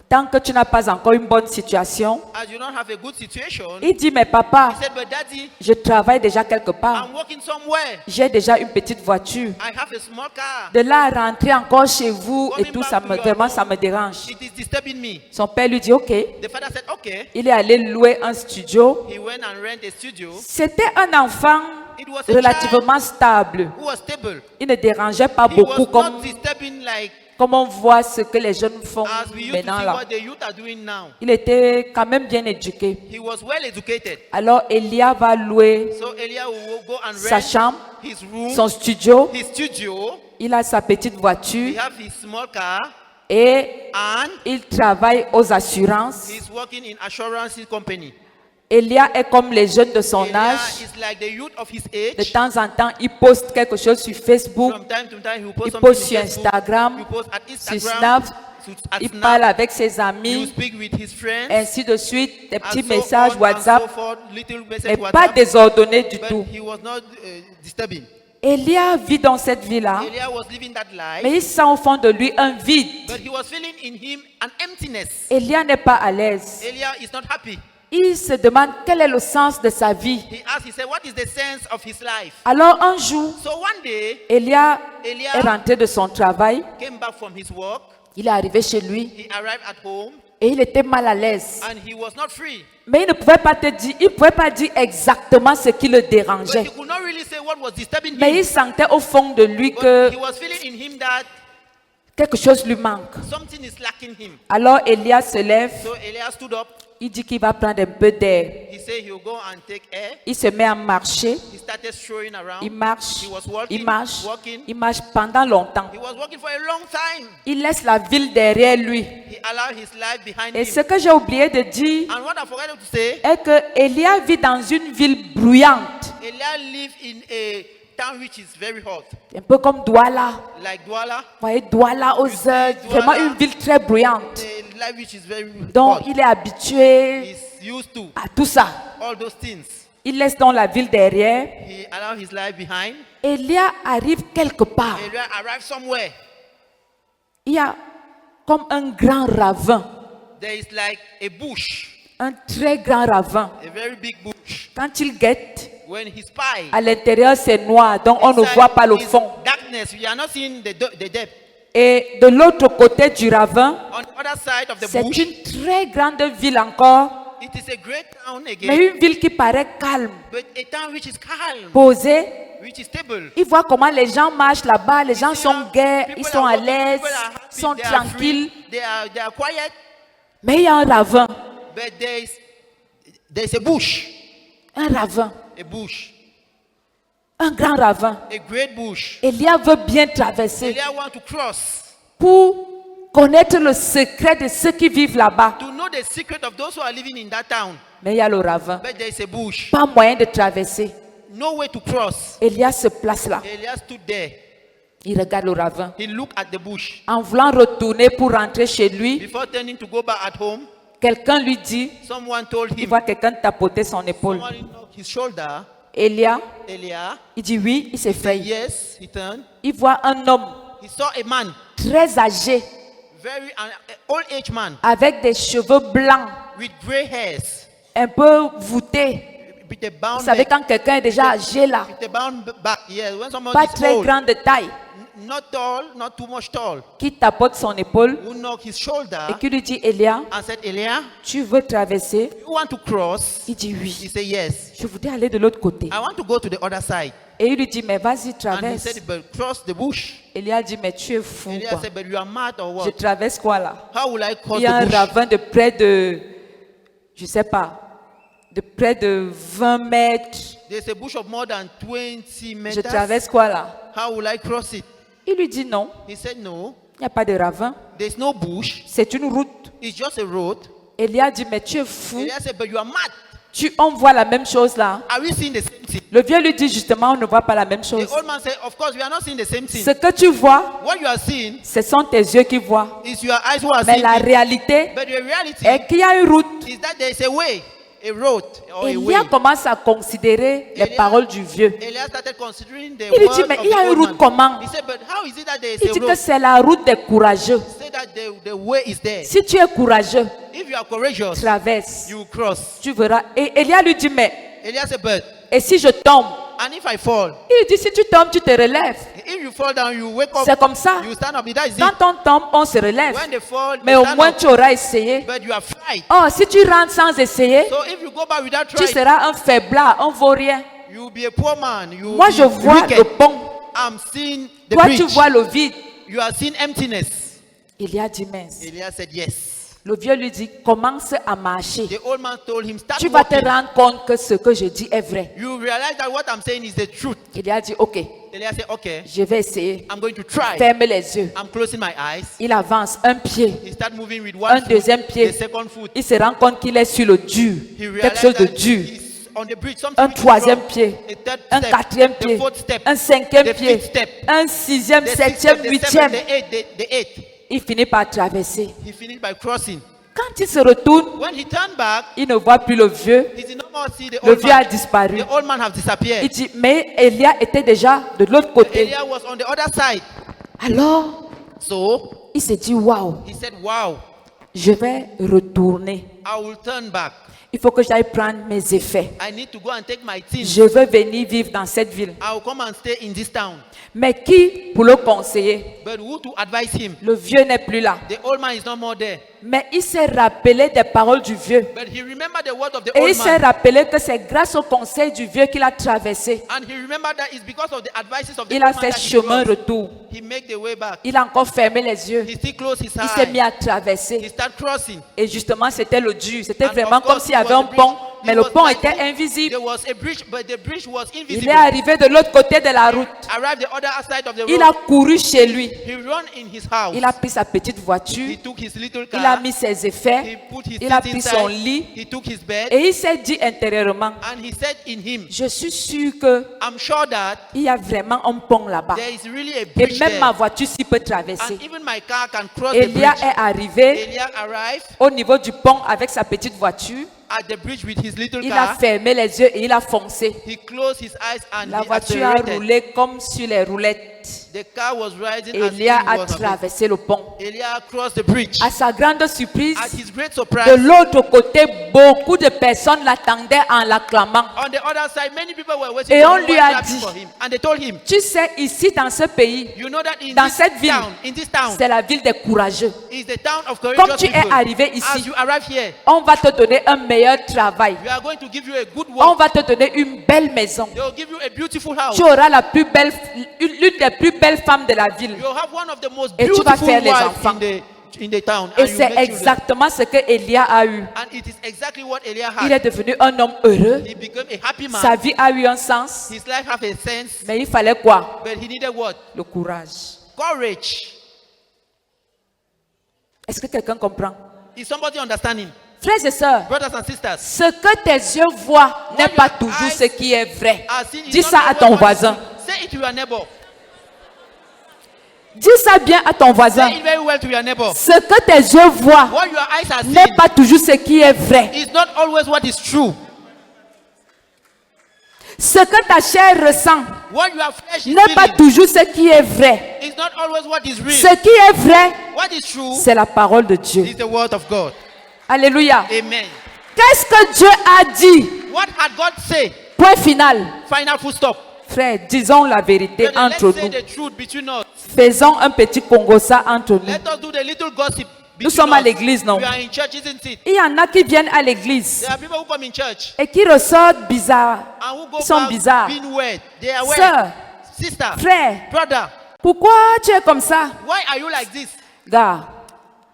Tant que tu n'as pas encore une bonne situation. As you don't have a good situation. Il dit, mais papa, He said, but Daddy, je travaille déjà quelque part. I'm working somewhere. J'ai déjà une petite voiture. I have a small car. De là à rentrer encore chez vous et Coming tout, back ça to me, your vraiment, home, ça me dérange. It is disturbing me. Son père lui dit, ok. The father said, okay. Il est allé louer un studio. He went and rent a studio. C'était un enfant It was a relativement stable. who was stable. Il ne dérangeait pas He beaucoup was comme, not disturbing like comme on voit ce que les jeunes font as we used to maintenant see là. what the youth are doing now. Il était quand même bien éduqué. He was well educated. Alors Elia va louer So Elia will go and sa rent chambre, his room, son studio. his studio. Il a sa petite He voiture have his small car, et and il travaille aux assurances. he's working in assurance company. Elia est comme les jeunes de son Elia âge. is like the youth of his De age. temps en temps, il poste quelque chose sur Facebook, From time to time, he will post il something poste on sur Facebook, Instagram, he post at sur Instagram, Snap, at il Snap, parle avec ses he will amis, speak with his friends, ainsi de suite, des and petits so messages on WhatsApp, and so forth, little message mais pas WhatsApp, désordonné du but tout. he was not disturbing. Elia vit dans cette vie-là, Elia was living that life, mais il sent au fond de lui un vide. but he was feeling in him an emptiness. Elia n'est pas à l'aise. Elia is not happy. Il se demande quel est le sens de sa vie. He asked, he said, what is the sense of his life? Alors un jour, So one day, Elia Elia est rentré de son travail, came back from his work. il est arrivé chez lui He arrived at home, Et il était mal à l'aise. and he was not free. Mais il ne pouvait pas te dire, il pouvait pas dire exactement ce qui le But dérangeait. he could not really say what was disturbing Mais him. il sentait au fond de lui But que he was feeling in him that quelque chose lui manque. something is lacking him. Alors Elias se lève, So Elias stood up. il dit qu'il va prendre un peu d'air. He said he'll go and take air. Il se met à marcher, He started strolling around. il marche, He was walking, il marche, walking. il marche pendant longtemps. He was walking for a long time. Il laisse la ville derrière lui. He allowed his life behind Et him. ce que j'ai oublié de dire And what I forgot to say, est que Elias vit dans une ville bruyante, Elias lived in a town which is very hot, un peu comme Douala. like Douala. Vous voyez, Douala aux heures, vraiment une ville très bruyante. A life which is very Donc, hot. il est habitué He's used to à tout ça. all those things. Il laisse donc la ville derrière. He allowed his life behind. Elias arrive quelque part. Elias arrived somewhere. Il y a comme un grand ravin, There is like a bush, un très grand ravin. a very big bush. Quand il guette, When he spied, à l'intérieur c'est noir, donc on ne inside voit pas le is fond. darkness. We are not seeing the depth. Et de l'autre côté du ravin, On the other side of the c'est bush, une très grande ville encore, it is a great town mais again, une ville qui paraît calme, but a town which is calm, posée. which is stable. Il voit comment les gens marchent là-bas, les gens See sont how gais, people ils are sont à walking, l'aise, people are happy, sont they are tranquilles. free, they are quiet, Mais il y a un ravin, but there is a bush, un ravin, un grand ravin. a great bush. Elias veut bien traverser Elias want to cross pour connaître le secret de ceux qui vivent là-bas. to know the secret of those who are living in that town. Mais il y a le ravin. But there is a bush, Pas moyen de traverser. no way to cross. Elias se place là. Elias stood there. Il regarde le ravin. He looked at the bush. En voulant retourner pour rentrer chez lui, Before turning to go back at home, quelqu'un lui dit, someone told il him, voit quelqu'un tapoter son épaule. someone knocked his shoulder. Elias, Elias, il dit oui, il s'effraie. yes, he turned. Il voit un homme He saw a man, très âgé, an old age man, avec des cheveux blancs, with gray hairs, un peu voûtés. with a Vous bound savez, back. quand quelqu'un est déjà âgé là, With a bound back, yes. When someone pas is très old, grande taille, not tall, not too much tall, qui tapote son épaule who knocked his et shoulder qui lui dit, Elias, and said, Elias, tu veux traverser? you want to cross? Il dit He oui. said, yes. Je voudrais aller de l'autre côté. I want to go to the other side. Et il lui dit, mais vas-y, And he traverse. said, but cross the bush. Elias dit, mais tu es fou, Elias quoi. said, but you are mad or Je what? traverse quoi là? How will I cross Il y a the un bush? ravin de près de, je sais pas, de près de 20 mètres. There's a bush of more than 20 Je meters. traverse quoi là? How will I cross it? Il lui dit non, He said, no, il n'y a pas de ravin. there's no bush. C'est une route. It's just a road. Elias dit, mais tu es fou. Elias said, but you are mad. On voit la même chose là. Are we seeing the same thing? Le vieux lui dit justement, on ne voit pas la même chose. The old man said, of course, we are not seeing the same thing. Ce que tu vois, What you are seeing ce sont tes yeux qui voient. is your eyes who are Mais seeing la it. réalité But the reality est qu'il y a une route. is that there is a way, a road, or a way. Elias commence à considérer les Elias- paroles du vieux. Elias started considering the Il lui words dit, mais of il y the a une old route man. comment? He said, but how is it that there is Il a dit que road? c'est la route des courageux. Say that the way is there. Si tu es courageux, If you are courageous, traverse. you cross. Tu verras. Et Elias lui dit, mais, Elias said, but, et si je tombe? and if I fall, Il dit, si tu tombes, tu te relèves. if you fall down, you wake up, C'est comme ça. you stand up, that is it. Quand on tombe, on se relève. When they fall, Mais they au stand moins, up, tu auras essayé. but you are fried. Oh, si tu rentres sans essayer, So if you go back without tu trying, seras un faiblard, un vaurien. you will be a poor man. You will Moi, be je vois wicked. le pont. I'm seeing the Toi, bridge. tu vois le vide. You are seeing emptiness. Elias dit, mince. Elias said, yes. Le vieux lui dit, commence à marcher. The old man told him, start Tu vas te walking. rendre compte que ce que je dis est vrai. You realize that what I'm saying is the truth. Elias dit, ok, Elias said, okay, je vais essayer. I'm going to try. Ferme les yeux. I'm closing my eyes. Il avance un pied, He started moving with un one foot, deuxième pied. the second foot. Il se rend compte qu'il est sur le dur. He Quelque realized chose de that dur. he's on the bridge. Something Un which is troisième wrong. pied, A third un step, quatrième the pied, fourth step, un cinquième the pied, fifth step, un sixième, the sixth septième, step, the huitième. seventh, the eighth. Il finit par traverser. He finished by crossing. Quand il se retourne, When he turned back, il ne voit plus le vieux. he did not more see the Le old vieux a man. disparu. The old man have Il disappeared. dit, mais Elias était déjà de l'autre côté. Elias was on the other side. Alors, So il s'est dit, waouh, he said, wow, je vais retourner. I will turn back. Il faut que j'aille prendre mes effets. I need to go and take my things. Je veux venir vivre dans cette ville. I will come and stay in this town. Mais qui pour le conseiller? But who to advise him? Le vieux n'est plus là. The old man is no more there. Mais il s'est rappelé des paroles du vieux. But he remembered the word of the Et il old s'est man. rappelé que c'est grâce au conseil du vieux qu'il a traversé. And he remembered that it's because of the advices of the Il old a man fait that he chemin crossed. retour. He made the way back. Il a encore fermé les yeux. He still closed his Il s'est mis eyes. à traverser. He started crossing. Et justement, c'était le dur. C'était And vraiment of comme course, s'il y it avait was un a bridge. pont, mais It le was pont like était invisible. There was a bridge, but the bridge was Il invisible. est arrivé de l'autre côté de la route. Arrived the other side of the Il a road. couru chez lui. He ran in his house. Il a pris sa petite He voiture. took his little Il a car. mis ses He effets. put his Il a seat pris son inside. lit. He took his bed. Et il s'est dit intérieurement, And he said in him, je suis sûr que I'm sure that il y a vraiment un pont là-bas. there is really a Et bridge même ma there. voiture s'y peut traverser. And even my car can cross the Elia bridge. est arrivé Elia arrived au niveau du pont avec sa petite voiture. at the bridge with his little Il a car. fermé les yeux et il a foncé. He closed his eyes and La he voiture a accelerated. roulé comme sur les roulettes. The car was rising as Elia he a was on it. traversé le pont. Elia crossed the bridge. À sa grande surprise, At his great de surprise, l'autre côté, beaucoup de personnes l'attendaient en l'acclamant. on the other side, many people were waiting Et for on him, lui were a clapping dit, for him. And they told him, Tu sais, ici dans ce pays, you know that in dans this cette ville, town, c'est la ville des courageux. is the town of Comme courageous tu es people. arrivé As ici, you arrive here, on va te donner un meilleur travail. we are going to give you a good On work. va te donner une belle maison. They will give you a beautiful house. Tu auras la plus belle, l'une des plus belles femmes de la ville. You'll have one of the most Et tu vas beautiful faire les wives enfants. in the town. Et And you c'est make children. exactement ce que Elia a eu. And it is exactly what Elia Il est had. devenu un homme heureux. He became a happy Sa man. vie a eu un sens. His life have a sense, Mais il fallait quoi? but he needed what? Le courage. Courage. Est-ce que quelqu'un comprend? Is somebody understanding? Frères et sœurs, Brothers and sisters, ce que tes yeux voient n'est What pas your toujours eyes ce qui est vrai. are seeing is Dis not ça à always ton what is voisin. true. Say it to your neighbor. Dis ça bien à ton voisin. Say it very well to your neighbor. Ce que tes yeux voient What your eyes are n'est seeing pas toujours ce qui est vrai. is not always what is true. Ce que ta chair ressent What your flesh is n'est pas feeling toujours ce qui est vrai. is not always what is real. Ce qui est vrai, What is true c'est la parole de Dieu. is the word of God. Alléluia. Amen. Qu'est-ce que Dieu a dit? What had God said? Point final. Final full stop. Frère, disons la vérité Brethren, let's entre say nous. the truth between us. Faisons un petit congossa entre nous. Let us do the little gossip Nous between sommes à us. l'église, non? We are in church, isn't it? Il y en a qui viennent à l'église There are people who come in church et qui ressortent bizarres. and who go Ils sont back bizarres. being weird. They are Sœur, weird. Sister, frère, brother, pourquoi tu es comme ça? why are you like this? Gars,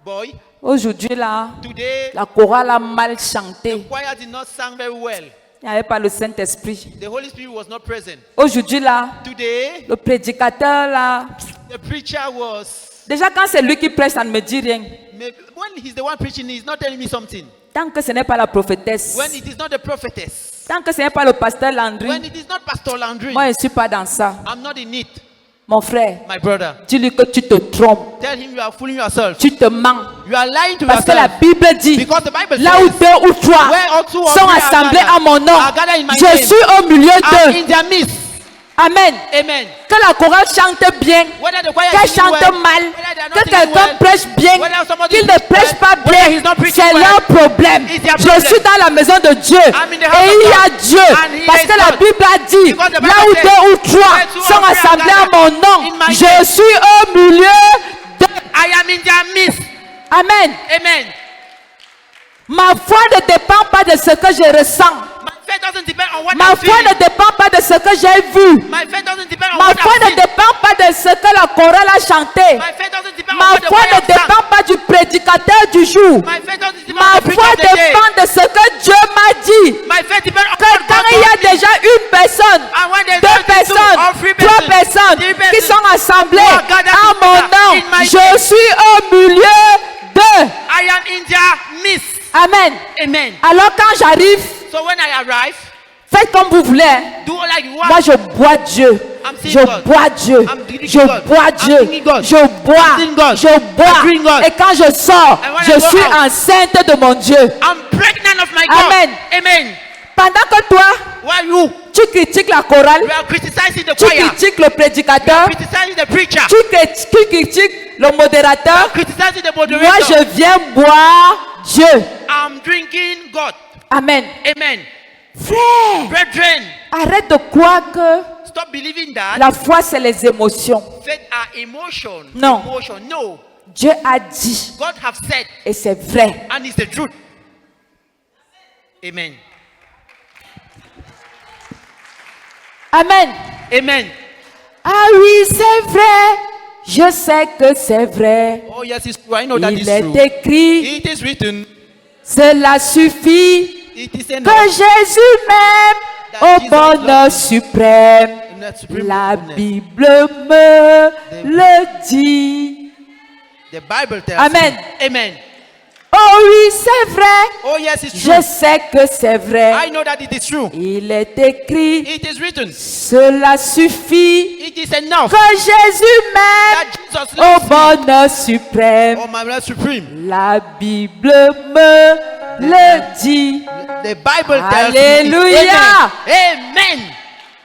Boy, aujourd'hui là, today la chorale a mal chanté. choir did not sing very well. Il n'y avait pas le Saint-Esprit. The Holy Spirit was not present. Aujourd'hui là, Today, le prédicateur là, the preacher was. déjà quand c'est lui qui prêche, ça ne me dit rien. Maybe, when he's the one preaching, he's not telling me something. Tant que ce n'est pas la prophétesse, When it is not the prophetess, tant que ce n'est pas le pasteur when Landry, it is not Pastor Landry, moi je ne suis pas dans ça. I'm not in it. Mon frère, My brother, dis-lui que tu te trompes, tell him you are fooling yourself. tu te mens. You are lying to Parce que la yourself. Bible dit, Because the Bible là où says, deux ou trois where or two or sont three are assemblés gathered, à mon nom, are gathered in my je name, suis au milieu I'm in d'eux. their midst. Amen. Amen. Que la chorale chante bien, Whether the choir qu'elle is singing chante well, mal, whether they are not que singing quelqu'un well, prêche bien, whether somebody qu'il ne preach prêche well, pas whether he's bien, not preaching c'est well, leur problème. it's their Je problem. suis dans la maison de Dieu I'm in the house et of il y a God. Dieu. And he Parce is que la God. Bible a dit, Because the Bible là où says, deux ou trois where two or sont three are assemblés à gathered mon nom, in my je name. suis au milieu d'eux. I am in their midst. Amen. Amen. Ma foi ne dépend pas de ce que je ressens. My faith doesn't depend on what Ma I'm foi feeling. ne dépend pas de ce que j'ai vu. My faith doesn't depend on Ma what foi I've ne seen. dépend pas de ce que la chorale a chanté. My faith doesn't depend on Ma what the foi choir ne sang. dépend pas du prédicateur du jour. My faith doesn't depend Ma on the preacher foi of the day. dépend de ce que Dieu m'a dit. My faith depends on Que what quand God il y a told me. déjà une personne, And when there's deux only two personnes, or three trois persons, personnes three qui persons sont assemblées who are gathered à mon together nom, in my je name. suis au milieu d'eux. I am in their midst. Amen. Amen. Alors quand j'arrive, So when I arrive, faites comme vous voulez. Hein. do like you Moi want. je bois Dieu. I'm seeing Je God. bois Dieu. I'm drinking Je God. bois I'm Dieu. singing God. Je bois. I'm seeing God. Je I'm bois. drinking God. Et quand je sors, And when je I go suis out, enceinte de mon Dieu. I'm pregnant of my God. Amen. Amen. Pendant que toi, Why you? tu critiques la chorale, You are criticizing the tu choir. critiques le prédicateur, Criticizing the preacher. tu critiques le modérateur. Criticizing the Moi, moderator. je viens boire Dieu. I'm drinking God. Amen. Amen. Frère, Brethren, arrête de croire que stop believing that la foi, c'est les émotions. faith are emotion. Non. Emotion. No. Dieu a dit God have said, et c'est vrai. and it's the truth. Amen. Amen. Amen. Ah oui, c'est vrai. Je sais que c'est vrai. Oh yes, it's true. I know that Il is est true. écrit, It is written. cela suffit It is que enough. Jésus m'aime That au Jesus bonheur loves suprême. In that supreme La goodness. Bible me le dit. The Bible tells Amen. me. Amen. Oh oui, c'est vrai. Oh yes, it's Je true. sais que c'est vrai. I know that it is true. Il est écrit, It is written. cela suffit It is enough que Jésus m'aime that Jesus au loves me. bonheur suprême. Oh my Lord supreme. La Bible me le dit. The Bible tells Alléluia. me. Amen. Amen.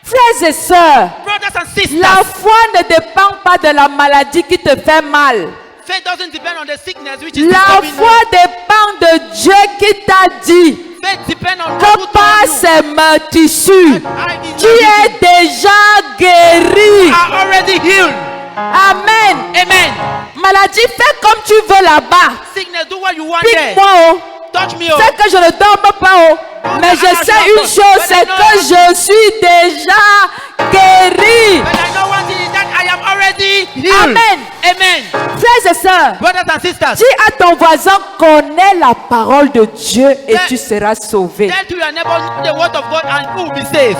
Frères et sœurs, Brothers and sisters, la foi ne dépend pas de la maladie qui te fait mal. faith doesn't depend on the sickness which is La disturbing foi you. dépend de Dieu qui t'a dit Faith depends on God que who par told you. ses meurtrissures, I did tu not es give déjà guéri. you are already healed. Amen. Amen. Maladie, fais comme tu veux là-bas. Sickness, do what you want there. Pique-moi, oh. Touch me, oh. C'est que je ne dorme pas, oh. Mais je sais une chose, c'est que je suis déjà guéri. But I know one thing is that I am already healed. Amen. Amen. Frères et sœurs, Brothers and sisters, dis à ton voisin, connais la parole de Dieu et tu seras sauvé. tell to your neighbor the word of God and you will be safe.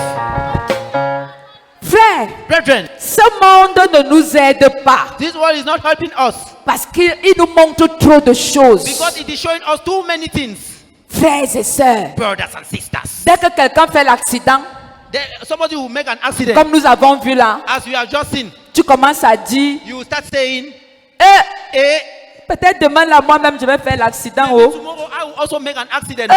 Frère, Brethren, ce monde ne nous aide pas this world is not helping us parce qu'il nous montre trop de choses. because it is showing us too many things. Frères et sœurs, Brothers and sisters, dès que quelqu'un fait l'accident, somebody will make an accident, comme nous avons vu là, as we have just seen. tu commences à dire, You will start saying, eh, peut-être demain là moi-même je vais faire l'accident. maybe Oh. tomorrow I will also make an accident.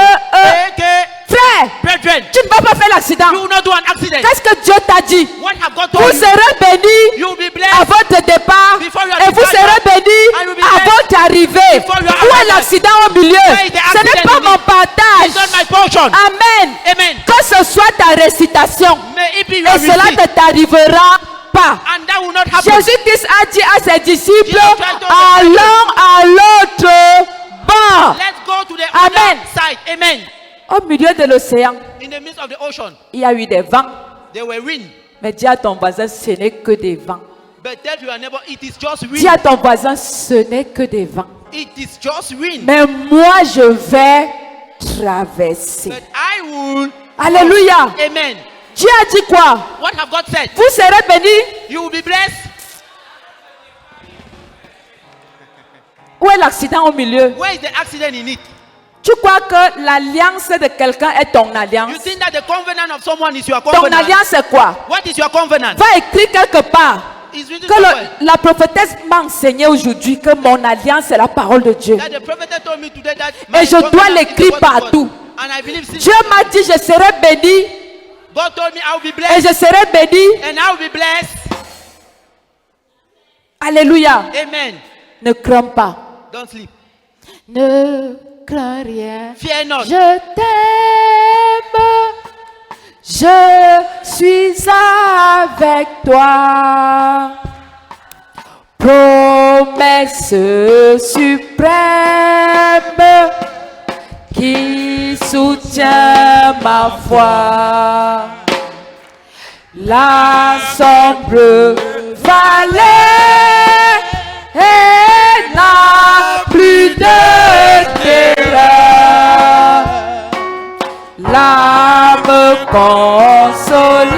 Frère, Brethren, tu ne vas pas faire l'accident. you will not do an accident. Qu'est-ce que Dieu t'a dit? What have God Vous told you? serez bénis You will be à blessed. votre départ Before your et vous departure, serez and you'll bénis be à blessed votre arrivée. before your Où est arrival. l'accident au milieu? Where is the Ce n'est accident pas in mon it? partage. It's not my portion. Amen. Amen. Que ce soit ta récitation May it be et your cela receipt. ne t'arrivera pas. And that will not happen. Jésus-Christ a dit à ses disciples, Jesus Christ told the allons à l'autre bord. Let's go to the Amen. other side. Amen. Au milieu de l'océan, In the midst of the ocean, il y a eu des vents. there were wind. Mais dis à ton voisin, ce n'est que des vents. But tell to your neighbor, it is just Dis wind. à ton voisin, ce n'est que des vents. It is just wind. Mais moi, je vais traverser. But I will. Alléluia. Amen. Dieu a dit quoi? What have God said? Vous serez bénis. You will be blessed. Où est l'accident au milieu? Where is the accident in it? Tu crois que l'alliance de quelqu'un est ton alliance? You think that the covenant of someone is your Ton covenant? alliance c'est quoi? What is your covenant? Va écrire quelque part It's written que somewhere. la prophétesse m'a enseigné aujourd'hui que mon alliance c'est la parole de Dieu. That the prophet told me today that Et je covenant dois is the l'écrire word of God. partout. And I believe since Dieu m'a dit je serai béni God told me I will be et blessed je serai béni. and I will be blessed. Alléluia. Amen. Ne crains pas. Don't sleep. Ne crains rien. Fear not. Je t'aime. Je suis avec toi. Promesse suprême qui soutient ma foi. La sombre vallée n'a plus de terreur. L'âme consolée,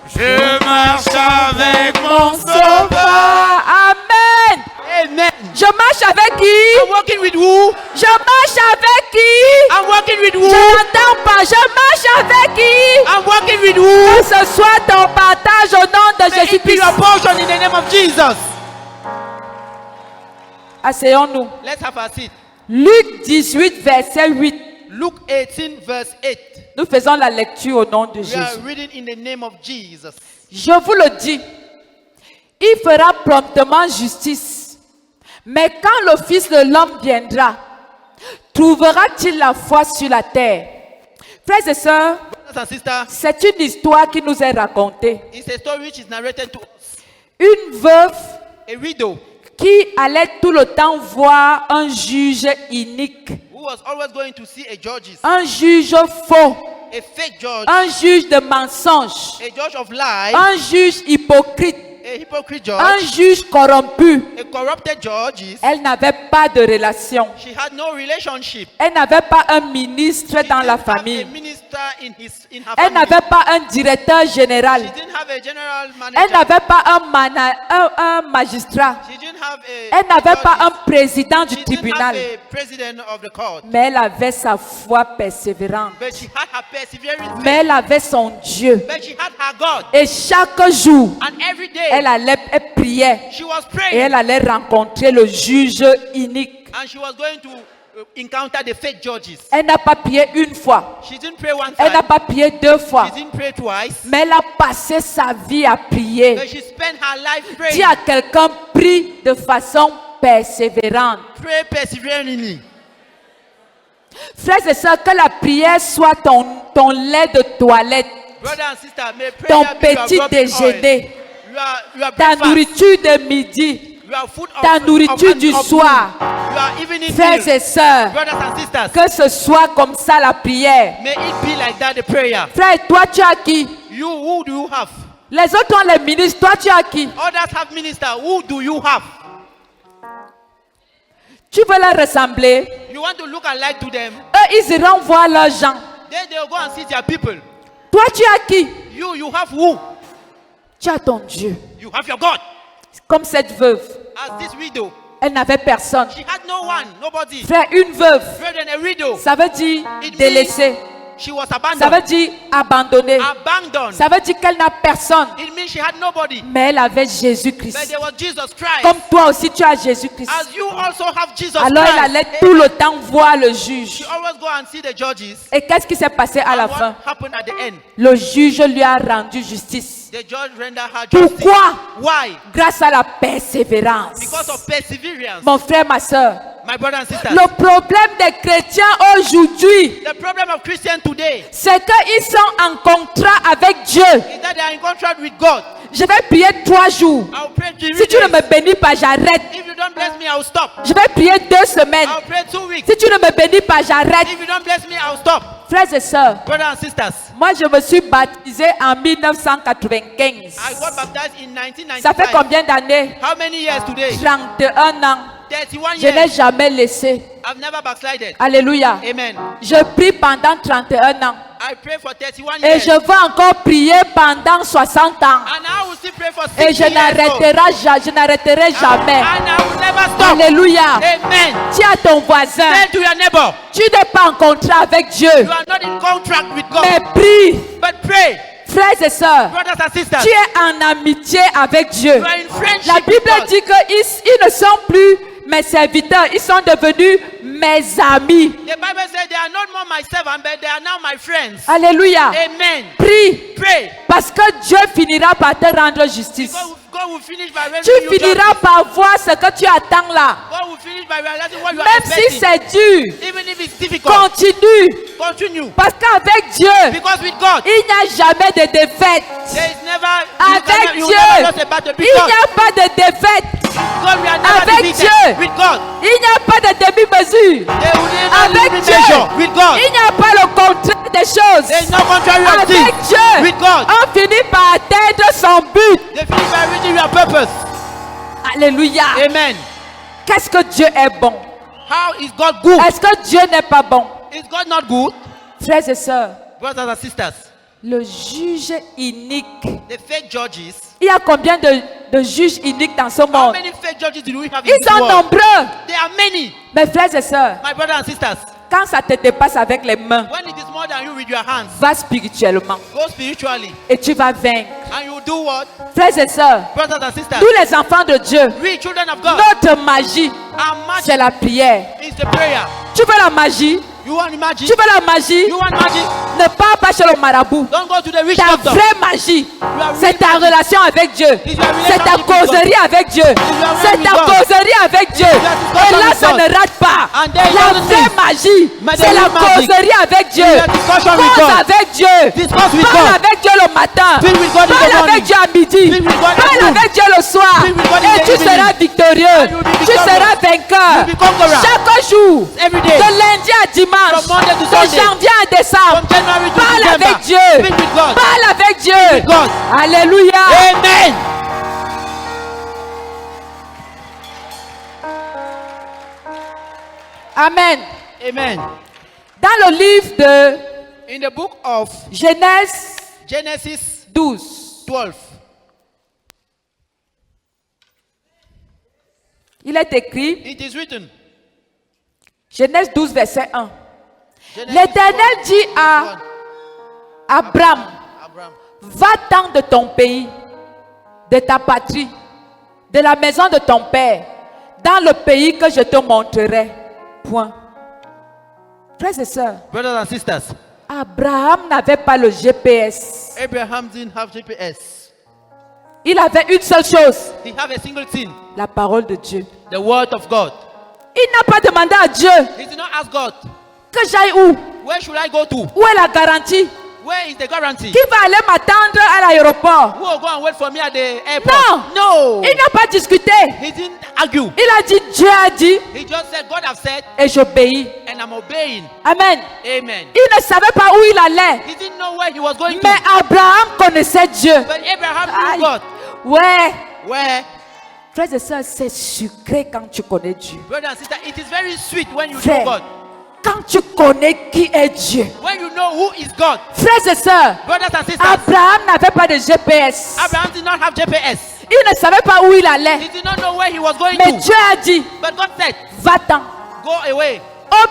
Je marche avec mon sauveur. Amen. Amen. Je marche avec qui? I'm walking with who? Je marche avec qui? I'm walking with Je who? n'entends pas. Je marche avec qui? I'm walking with who? Que ce soit ton partage au nom de May it be Jésus-Christ. your portion in the name of Jesus. Asseyons-nous. Let's have a seat. Luc 18, verset 8. Luke 18, verse 8. Nous faisons la lecture au nom de We are Jésus. reading in the name of Jesus. Je vous le dis, il fera promptement justice. Mais quand le Fils de l'homme viendra, trouvera-t-il la foi sur la terre? Frères et sœurs, Brothers and sisters, c'est une histoire qui nous est racontée. it's a story which is narrated to us. Une veuve a widow qui allait tout le temps voir un juge inique, who was always going to see a judge, un juge faux, a fake judge, un juge de mensonges, a judge of lies, un juge hypocrite, a hypocrite un judge, juge corrompu. a corrupted judge. Elle n'avait pas de relation. She had no relationship. Elle n'avait pas un ministre She dans la didn't have famille. a minister in her Elle family. n'avait pas un directeur général. She didn't have a general Elle manager. n'avait pas un magistrat. She didn't have Elle n'avait pas un judges. président du She didn't have tribunal. a president of the court. Mais elle avait sa foi persévérante. But she had her persevering Mais faith. elle avait son Dieu. But she had her God. Et chaque jour, And every elle day priait. she was Et praying. elle allait rencontrer le juge unique. And she was going to encounter the fake judges. Elle n'a pas prié une fois. She didn't pray one Elle n'a time. pas prié deux fois. She didn't pray twice. Mais elle a passé sa vie à prier. But she spent her life Dis praying. à quelqu'un, prie de façon persévérante. Pray perseveringly. Frères et sœurs, que la prière soit ton lait de toilette, Brother and sister, may prayer ton be your petit rubbing oil. déjeuner, Your ta breakfast, nourriture de midi, your food of, ta nourriture du of soir. your evening Frères meal. et sœurs, Brothers and sisters, que ce soit comme ça la prière. may it be like that the prayer. Frère, toi tu as qui? You, who do you have? Les autres ont les ministres, toi tu as qui? Others have minister. Who do you have? Tu veux leur ressembler? You want to look alike to them. Eux, ils iront voir leurs gens. Then they'll go and see their people. Toi tu as qui? You have who? Tu as ton Dieu. You have your God. Comme cette veuve, As this widow, elle n'avait personne. she had no one, nobody. Frère, une veuve, Brethren, a widow. ça veut dire It délaissée. She was Ça abandoned. veut dire abandonnée. Abandoned. Ça veut dire qu'elle n'a personne. It means she had nobody. Mais elle avait But Jésus-Christ. there was Jesus Christ. Comme toi aussi, tu as Jésus-Christ. As you also have Jesus Alors elle Christ. allait tout le temps voir le juge. She always go and see the judges. Et qu'est-ce qui s'est passé à la And fin? what happened at the end? Le juge lui a rendu justice. The judge rendered her justice. Pourquoi? Why? Grâce à la persévérance. Because of perseverance. Mon frère, ma soeur, My brothers and sisters. le problème des chrétiens aujourd'hui, The problem of Christians today c'est qu'ils sont en contrat avec Dieu. is that they are in contract with God. Je vais prier 3 jours. I'll pray 3 Si tu ne days. me bénis pas, j'arrête. If you don't bless me, I'll stop. Je vais prier 2 semaines. I'll pray 2 weeks. Si tu ne me bénis pas, j'arrête. If you don't bless me, I'll stop. Frères et sœurs, Brothers and sisters, moi je me suis baptisé en 1995. I got baptized in 1995. Ça fait combien d'années? How many years today? 31 ans. 31 Je n'ai years. jamais laissé. I've never backslided. Alléluia. Amen. Je prie pendant 31 ans. I pray for 31 Et years. je vais encore prier pendant 60 ans. And I will still pray for 60 Et je years. je n'arrêterai jamais. And I will never stop. Alléluia. Amen. Dis à ton voisin, Say to your neighbor, tu n'es pas en contrat avec Dieu. you are not in contract with God. Mais prie, But pray, frères et sœurs. brothers and sisters. Tu es en amitié avec Dieu. You are in friendship La with Bible God. dit qu'ils ne sont plus mes serviteurs, ils sont devenus mes amis. The Bible says they are not more my servants, but they are now my friends. Alléluia. Amen. Prie, Pray. parce que Dieu finira par te rendre justice. God will finish by rendering Tu you finiras justice. par voir ce que tu attends là. God will finish by realizing what you are Même si expecting. c'est dur, Even if it's difficult, continue. continue. Parce qu'avec Dieu, Because with God, il n'y a jamais de défaite. there is never, Avec you Dieu, never lose a battle. il Because n'y a pas de défaite. God, we are never Avec defeated. Dieu. With God, Il n'y a pas de demi-mesure. there will never Avec be Dieu, measure. With God, il n'y a pas le contraire des choses. there is no contrary of Avec things. Dieu, With God, on finit par atteindre son but. they finish by reaching your purpose. Alléluia. Amen. Qu'est-ce que Dieu est bon? How is God good? Est-ce que Dieu n'est pas bon? Is God not good? Frères et sœurs, Brothers and sisters, le juge unique. the fake judges. Il y a combien de juges uniques dans ce How monde? many fake judges do we have in Ils this sont world? nombreux. There are many. Mes frères et sœurs, My brothers and sisters, quand ça te dépasse avec les mains, when it is more than you with your hands, va spirituellement go spiritually. et tu vas vaincre. And you do what? Frères et sœurs, Brothers and sisters, nous les enfants de Dieu, we children of God, notre magie, our c'est magic la prière. is the prayer. Tu veux la magie? You want magic? Tu veux la magie? You want magic? Ne pars pas chez le marabout. Don't go to the rich Ta doctor. vraie magie, are c'est ta really relation avec Dieu. It's your C'est ta relationship with causerie avec Dieu. your C'est with ta God. causerie avec Dieu. your Et discussion là, with ça God. ne rate pas. And there is La other vraie things. magie, But c'est there la is magic. causerie avec Dieu. Your discussion with Parle God. avec Dieu. Discuss with Parle God. avec Dieu le matin. Speak with God in the Parle morning. avec Dieu à midi. Speak with God at Parle noon. avec Dieu le soir. Speak with God in Et the Tu you seras believe. victorieux. And you will be Tu seras victorious. vainqueur. You will be conqueror. Chaque jour, Every de day. lundi à dimanche, From Monday to de Sunday. janvier à décembre, From January to parle December. avec Dieu. Speak with God. Parle avec Dieu. with God. Alléluia. Amen. Amen. Amen. Dans le livre de In the book of Genèse Genesis 12, 12, il est écrit, it is written. Genèse 12, verset 1. Genesis L'Éternel 12, dit à 1. Abraham, Abraham, va-t'en de ton pays, de ta patrie, de la maison de ton père, dans le pays que je te montrerai. Point. Frères et sœurs, brothers and sisters, Abraham n'avait pas le GPS. Abraham didn't have GPS. Il avait une seule chose, He had a single thing, la parole de Dieu. the word of God. Il n'a pas demandé à Dieu He did not ask God, que j'aille où? where should I go to? Où est la garantie? Where is the guarantee? Qui va aller m'attendre à l'aéroport? Who will go and wait for me at the airport? Non. No. Il n'a pas discuté. He didn't argue. Il a dit, Dieu a dit, He just said, God have said, et j'obéis. and I'm obeying. Amen. Amen. Il ne savait pas où il allait. He didn't know where he was going Mais to. Abraham connaissait Dieu. But Abraham Aïe. knew God. Ouais. Where? Frères et sœurs, c'est sucré quand tu connais Dieu. Brother and sister, it is very sweet when you Frère, know God. quand tu connais qui est Dieu. When you know who is God. Frères et sœurs, Brothers and sisters, Abraham n'avait pas de GPS. Abraham did not have GPS. Il ne savait pas où il allait. He did not know where he was going Mais to. Dieu a dit, But God said, va-t'en. go away.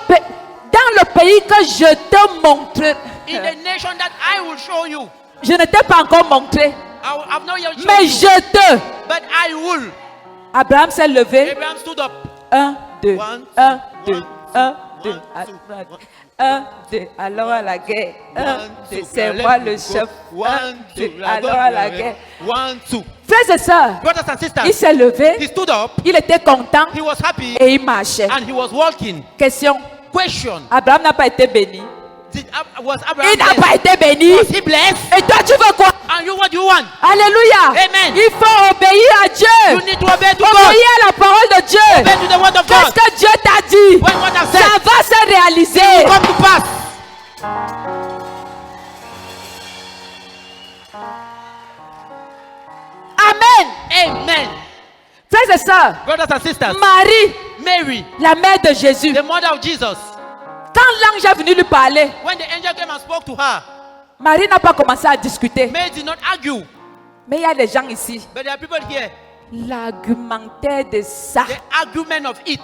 Dans le pays que je te montre. In the nation that I will show you. Je ne t'ai pas encore montré. I've not yet shown Mais you. je te. But I will. Abraham s'est levé. Abraham stood up. 1, 2, One, 1, two, 2, one, 1, two, 2, one, two, 1, 2, allons à la guerre. 1, 2, c'est moi le chef. 1, 2, allons à la guerre. 1, 2. Frères et sœurs, Brothers and il sisters, s'est levé, he stood up. il était content He was happy et il marchait. and he was walking. Question, Question: Abraham n'a pas été béni. Was Abraham Il n'a blessed? pas été béni. Was he blessed? Et toi, tu veux quoi? And you, what do you want? Alléluia. Amen. Il faut obéir à You Dieu. need to obey to God. Obéir à la parole de Dieu. Obey to the word of Qu'est-ce God. que Dieu t'a dit? When God has Ça said, va se réaliser. come to pass. Amen. Amen. Frères et sœurs, Brothers and sisters, Marie, Mary, la mère de Jésus, the mother of Jesus, quand l'ange est venu lui parler, when the angel came and spoke to her, Marie n'a pas commencé à discuter. Mary did not argue. Mais il y a des gens ici, But there are people here, l'argumentaire de ça. the argument of it.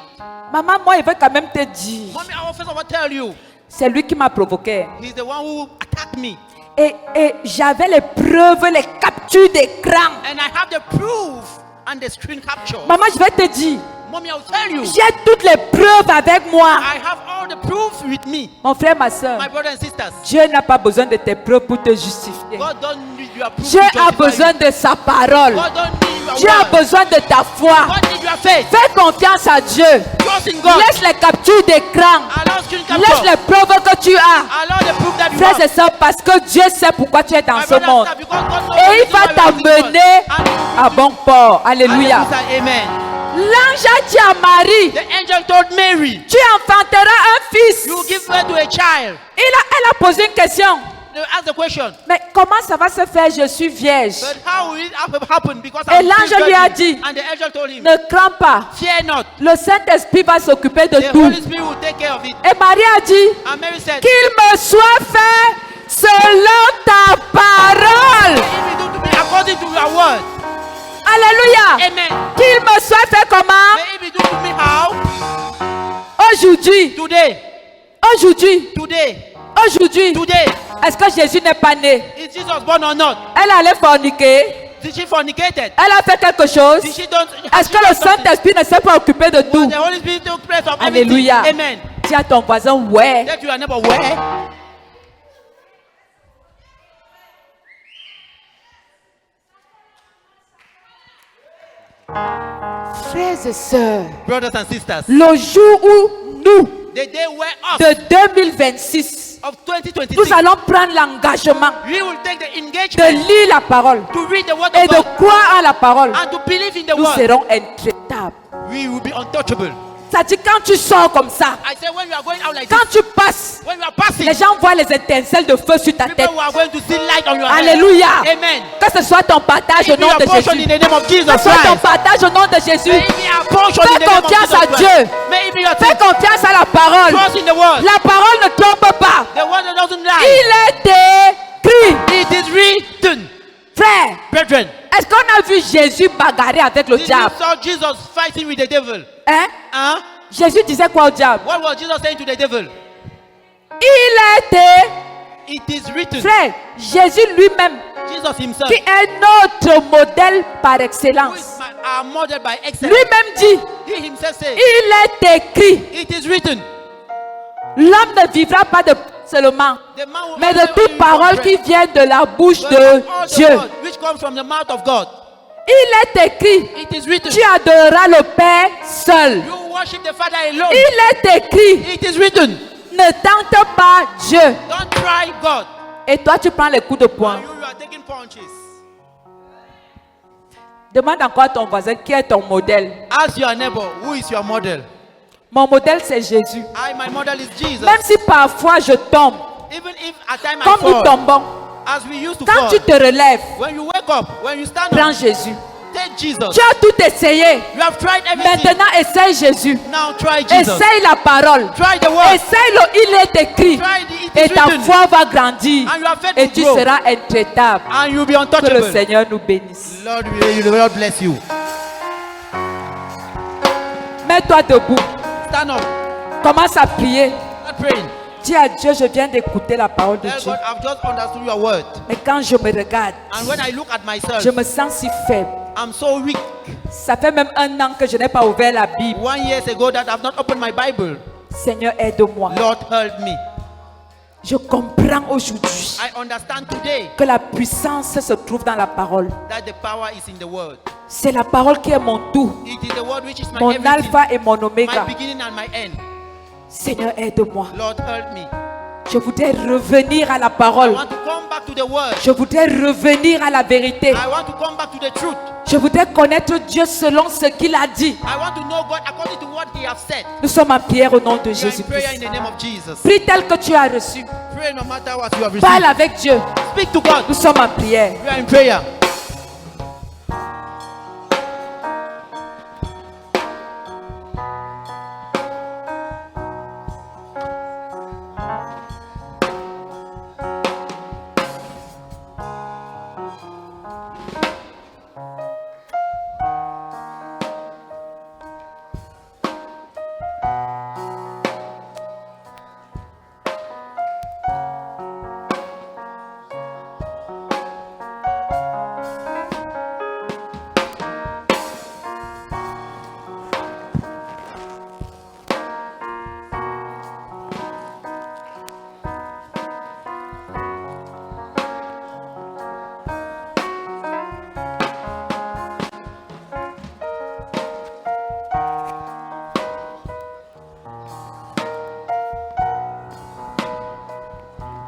Maman, moi, il veut quand même te dire. Mommy, I will first of all tell you, C'est lui qui m'a provoqué. he's the one who attacked me. Et j'avais les preuves, les captures d'écran. And I have the proof and the screen capture. Maman, je vais te dire. Mommy, I will tell you, J'ai toutes les preuves avec moi. I have all the proof with me. Mon frère, ma soeur, My brothers and sisters, Dieu n'a pas besoin de tes preuves pour te justifier. God don't need your proof Dieu to a justify besoin you. de sa parole. God don't need your Dieu a word. besoin de ta foi. God need your faith. Fais confiance à Dieu. Trust in God. Laisse les captures d'écran. Allow screen Laisse capture. les preuves que tu as. Allow the proof that you Frères have. et sœurs, parce que Dieu sait pourquoi tu es dans My ce brothers monde. and sisters, because God knows Et il everything va about everything t'amener God. And he will à bring bon port. you- Alléluia. Hallelujah. Amen. L'ange a dit à Marie, The angel told Mary, tu enfanteras un fils. you will give birth to a child. Elle a posé une question. They asked the question, Mais comment ça va se faire? Je suis vierge. but how will it happen? Because Et I'm l'ange still lui a virgin. dit, And the angel told him, ne crains pas. fear not. Le Saint-Esprit va s'occuper de The tout. Holy Spirit will take care of it. Et Marie a dit, And Mary said, qu'il me soit fait selon ta parole. if you do to me according to your word. Alléluia. Amen. Qu'il me soit fait comment? May if you do to me how? Aujourd'hui. Today. Aujourd'hui. Today. Aujourd'hui. Today. Est-ce que Jésus n'est pas né? Is Jesus born or not? Elle allait forniquer. Did she fornicated? Elle a fait quelque chose. Did she don't? Est-ce que le Saint-Esprit ne s'est pas occupé de Will tout? the Holy Spirit take place of everything? Alléluia. Amen. Dis à ton voisin, ouais. That you are never where? Frères et sœurs, Brothers and sisters, le jour où nous, the day where us de 2026, of 2026, nous allons prendre l'engagement we will take the de engagement lire la parole to read the word et of de God croire en la parole. and to believe in the Nous word. serons intraitables. We will be untouchable. Ça dit quand tu sors comme ça, I say when you are going out like quand this, tu passes, when you are passing, les gens voient les étincelles de feu sur ta tête. people are going to see light on your head. Alléluia. Amen. Que ce soit ton partage au It be nom your de portion Jésus. in the name of Jesus Que ce soit ton Christ. partage au nom de Jésus. May it be our portion in Fais the name of confiance Jesus à Christ. Dieu. May it be your Fais confiance à la parole. trust in the word. La parole ne trompe pas. The word that doesn't lie. Il est écrit. It is written. Frère, Brethren, est-ce qu'on a vu Jésus bagarrer avec le did you diable? saw Jesus fighting with the devil? Hein? Huh? Jésus disait quoi au diable? What was Jesus saying to the devil? Il était, It is written. frère, Jésus lui-même, Jesus himself, qui est notre modèle par who excellence, is our model by excellence, lui-même dit, he himself said, il est écrit, it is written. l'homme ne vivra pas de seulement, The man will mais de only toute live parole from qui bread, vient de la bouche but de of all the Dieu. word which comes from the mouth of God. Il est écrit, It is written. tu adoreras le Père seul. You worship the Father alone. Il est écrit, It is written. ne tente pas Dieu. Don't try God. Et toi, tu prends les coups de poing. You are taking punches. Demande encore à ton voisin qui est ton modèle. Ask your neighbor, who is your model? Mon modèle, c'est Jésus. My model is Jesus. Même si parfois je tombe, Even if at time I comme nous fall, tombons, as we used to quand fall, tu te relèves, when you wake up, when you stand prends up, Jésus. take Jesus. Tu as tout essayé. You have tried everything. Maintenant, essaye Jésus. Now try Jesus. Essaye la parole. Try the word. Essaye-le, il est écrit. Try the, it Et is ta written. foi va grandir. And your faith Et will tu grow. seras intraitable. And you'll be Que le untouchable. Seigneur nous bénisse. Lord bless you. Mets-toi debout. Stand up. Commence à prier. Start praying. Dis à Dieu, je viens d'écouter la parole de Tell Dieu. God, I've just understood your word. Mais quand je me regarde, And when I look at myself, je me sens si faible. I'm so weak. Ça fait même 1 an que je n'ai pas ouvert la Bible. 1 year ago that I've not opened my Bible. Seigneur, aide-moi. Lord, help me. Je comprends aujourd'hui I understand today que la puissance se trouve dans la parole. that the power is in the word. C'est la parole qui est mon tout, It is the word which is my mon everything, alpha et mon my oméga. beginning and my end. Seigneur, aide-moi. Lord, help me. Je voudrais revenir à la I parole. want to come back to the word. Je voudrais revenir à la vérité. I want to come back to the truth. Je voudrais connaître Dieu selon ce qu'il a dit. I want to know God according to what He has said. Nous sommes en prière au nom de We are in prayer in Jésus-Christ. the name of Jesus. Prie tel que tu as reçu. Pray no matter what you have Parle received. avec Dieu. Speak to God. Nous sommes en prière. We are in prayer.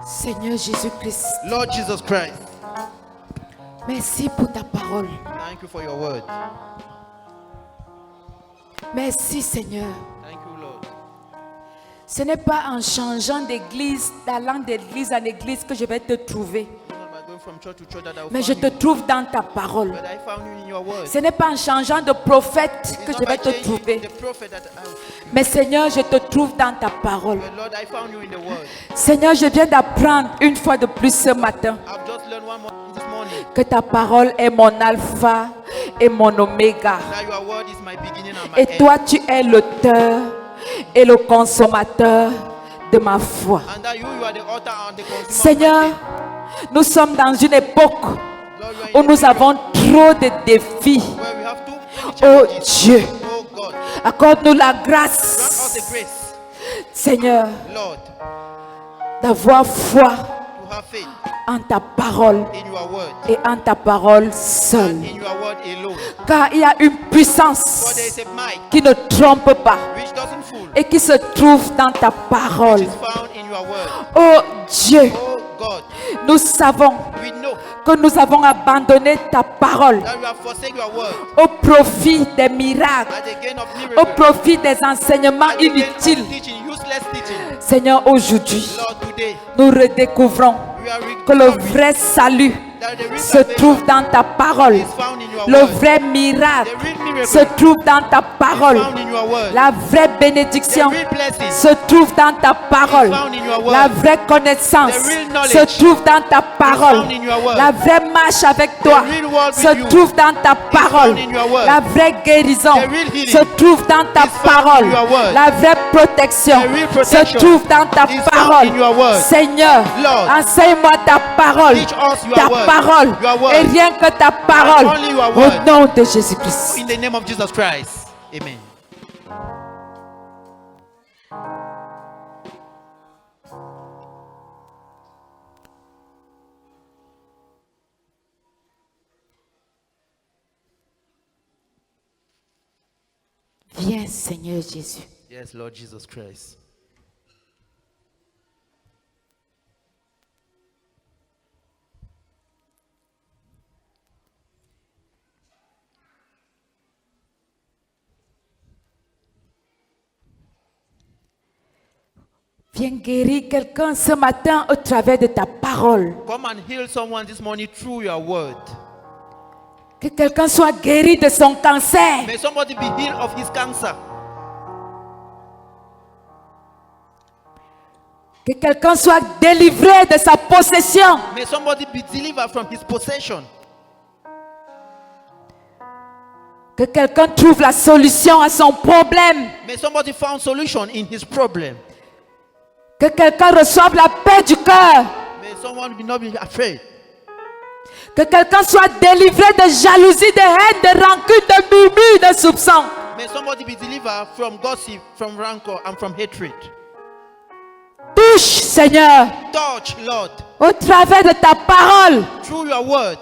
Seigneur Jésus-Christ, Lord Jesus Christ, merci pour ta parole. thank you for your word. Merci Seigneur. Thank you, Lord. Ce n'est pas en changeant d'église, d'allant d'église en église que je vais te trouver. Not by going from church to church that I will Mais je find te you, trouve dans ta parole. but I found you in your word. Ce n'est pas en changeant de prophète que It's je not vais by te changing trouver. the prophet that Mais Seigneur, je te trouve dans ta parole. but Lord, I found you in the word. Seigneur, je viens d'apprendre une fois de plus ce matin I've just learned one more this morning que ta parole est mon alpha et mon oméga. that your word is my beginning and my Et end. toi, tu es l'auteur et le consommateur de ma foi. And that you are the author and the consumer of my Seigneur, faith. nous sommes dans une époque Lord, you are où in nous avons trop de défis. where we have too many Oh challenges. Dieu, Oh God, accorde-nous la grant us grâce, the grace, Seigneur, Lord, d'avoir foi to have faith en ta parole in your word et en ta parole and seule. in your word alone. Car il y a une For there puissance is a might qui ne trompe pas which doesn't fool, et qui se trouve dans ta which parole. is found in your word. Oh Dieu, Oh God, nous savons we know que nous avons abandonné ta parole that you have forsaken your word au profit des miracles, at the gain of au miracles, profit des enseignements at the gain inutiles. of teaching, useless teaching. Seigneur, aujourd'hui, Lord, today nous redécouvrons we are que le recovering vrai salut that the real se salvation trouve dans ta parole. is found in your Le word. vrai miracle The real miracle se trouve dans ta is parole. found in your word. La vraie The bénédiction real blessing se trouve dans ta parole. is found in your word. La vraie connaissance The real knowledge se trouve dans ta parole. found in your word. La vraie marche avec toi real walk se with you trouve dans ta parole. found in your word. La vraie guérison The real healing se trouve dans ta is found parole. in your word. La vraie protection The real se protection trouve dans ta is found parole. in your word. Seigneur, Lord, enseigne-moi ta parole. teach us your Ta word. parole. Your word. Et rien que ta parole. only your Au word. nom de Jésus-Christ. In the name of Jesus Christ. Amen. Viens, Seigneur Jésus. Yes, Lord Jesus Christ. Viens guérir quelqu'un ce matin au travers de ta parole. Come and heal someone this morning through your word. Que quelqu'un soit guéri de son cancer. May somebody be healed of his cancer. Que quelqu'un soit délivré de sa possession. May somebody be delivered from his possession. Que quelqu'un trouve la solution à son problème. May somebody find solution in his problem. Que quelqu'un reçoive la paix du cœur. May someone not be afraid. Que quelqu'un soit délivré de jalousie, de haine, de rancune, de murmure, de soupçon. May somebody be delivered from gossip, from rancor, and from hatred. Touche, Seigneur, Touch, Lord, au travers de ta parole. through your word.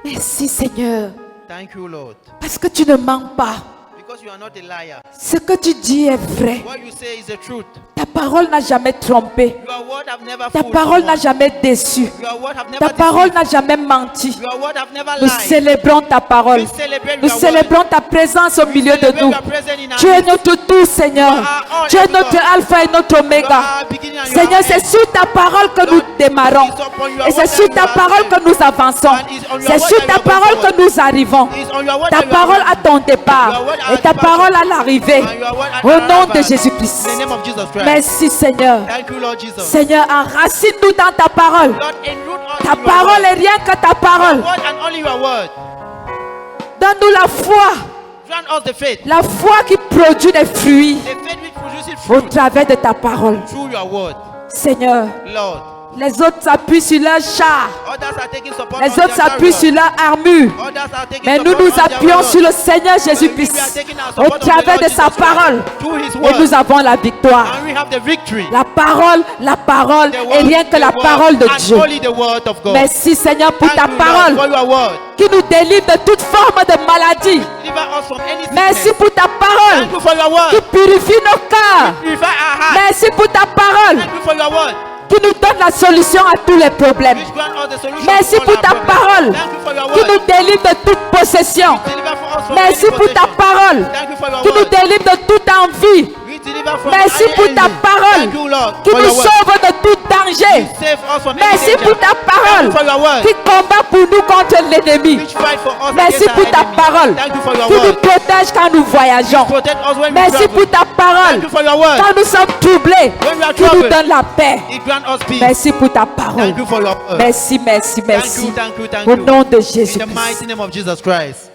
Merci, Seigneur, Thank you, Lord. parce que tu ne mens pas. Because you are not a liar. Ce que tu dis est vrai. What you say is the truth. Ta parole n'a jamais trompé. Your word have never Ta fooled parole n'a someone. jamais déçu. Your word have never Ta parole deceived. n'a jamais menti. Your word have never Nous lied. célébrons ta parole. We celebrate Nous your célébrons ta présence au milieu de Celebrate nous. your presence in our Tu es midst. notre tout, Seigneur. You are all Tu es that notre God. alpha et notre You oméga. are beginning and you Seigneur, are c'est end. sur ta parole que nous Lord, démarrons. it's upon your Et c'est word sur that ta we are parole que saved. nous avançons. And it's on your C'est word sur that ta we are going parole que forward. nous arrivons. It's on your word Ta that we are parole à going. ton départ Your word et at ta departure. parole à l'arrivée. And your word at Au nom arrival. de Jésus-Christ. In the name of Jesus Christ. Merci, Seigneur. Thank you, Lord Jesus. Seigneur, enracine-nous dans ta parole. Lord, enroot us Ta in your parole word. est rien que ta Your parole. word and only your word. Donne-nous la foi. Grant us the faith. La foi qui produit des fruits The faith which produces au fruit travers de ta parole. through your word. Seigneur, Lord. les autres s'appuient sur leur char. Others are taking support Les on autres their s'appuient sur chariot. leur armure. Others are taking Mais nous support nous on their appuyons warrior. sur le Seigneur We are Jésus-Christ. taking our Au support on the travers Lord de sa Jesus Christ. parole. Through his Et word. nous avons la victoire. And we have the victory. La parole The est word, rien que the la word, parole de and Dieu. only the word of God. Merci Seigneur pour Thank ta you, Lord, parole for your word. qui nous délivre de toute forme de maladie. Deliver us from any sickness. Merci pour ta parole Thank you for your qui word. purifie nos cœurs. Purify our heart. Merci pour ta parole Thank you for your word. qui nous donne la solution à tous les problèmes. Which grant us the solution Merci to all pour our ta problems. parole Thank you for your qui word. nous délivre de toute possession. Deliver for us from Merci any pour ta possession. parole Thank you for your qui nous word. délivre de toute envie. We deliver from Merci any pour ta enemy. parole Thank you, Lord, qui for nous your word. sauve de tout danger. Save us from any Merci danger. pour ta parole Thank you for your word. qui combat pour nous contre l'ennemi. Which fight for us Merci against pour our ta enemy. parole Thank you for your qui nous word. protège quand nous voyageons. Protect us when we Merci travel. pour ta parole Thank you for your word. quand nous sommes troublés When we are qui nous troubled, donne la paix. it grant us peace. Merci pour ta parole. Thank you for your word. Merci, merci, Thank merci. you, thank you, thank Au you. nom de In the Jésus. mighty name of Jesus Christ.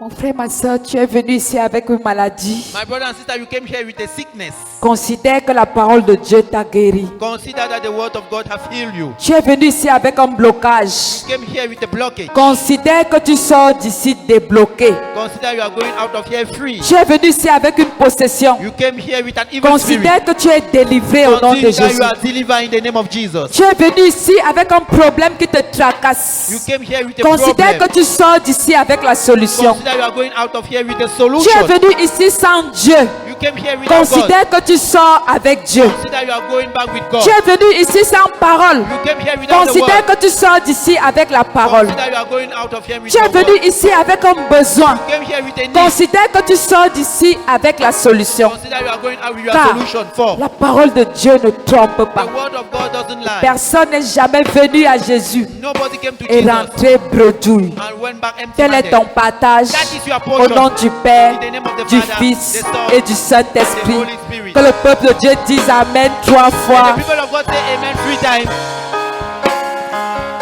Mon frère, ma soeur, tu es venu ici avec une maladie. My brother and sister, you came here with a sickness. Considère que la parole de Dieu t'a guéri. Consider that the word of God have healed you. Tu es venu ici avec un blocage. You came here with a blockage. Considère que tu sors d'ici débloqué. Consider you are going out of here free. Tu es venu ici avec une possession. You came here with an evil spirit. Considère que tu es délivré au nom de Consider Jésus. you are delivered in the name of Jesus. Tu es venu ici avec un problème qui te tracasse. You came here with a Considère problem. que tu sors d'ici avec la solution. Consider you are going out of here with a Tu es solution. venu ici sans Dieu. You came here without God. Considère que tu sors avec Dieu. Consider you are going back with God. Tu es venu ici sans parole. You came here without the Considère word. que tu sors d'ici avec la parole. Consider you are going out of here with Tu es the venu word. ici avec un besoin. You came here with a need. Considère que tu sors d'ici avec la solution. Consider you are going out with your Car solution for. la parole de Dieu ne trompe The pas. word of God doesn't lie. Personne n'est jamais venu à Jésus Nobody came to et Jesus rentré bredouille. and went back empty Tel est ton partage That is your au portion. nom du Père, In the name of the du Father, Fils the Son, et du the Saint-Esprit. Holy Spirit. Que le peuple de Dieu dise Amen 3 The fois. people of God say amen 3 times.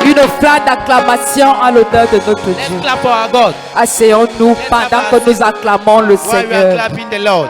Une offrande d'acclamation en l'honneur de notre Let's Dieu. clap for our God Asseyons-nous pendant que nous acclamons le while we are Seigneur. clapping the Lord.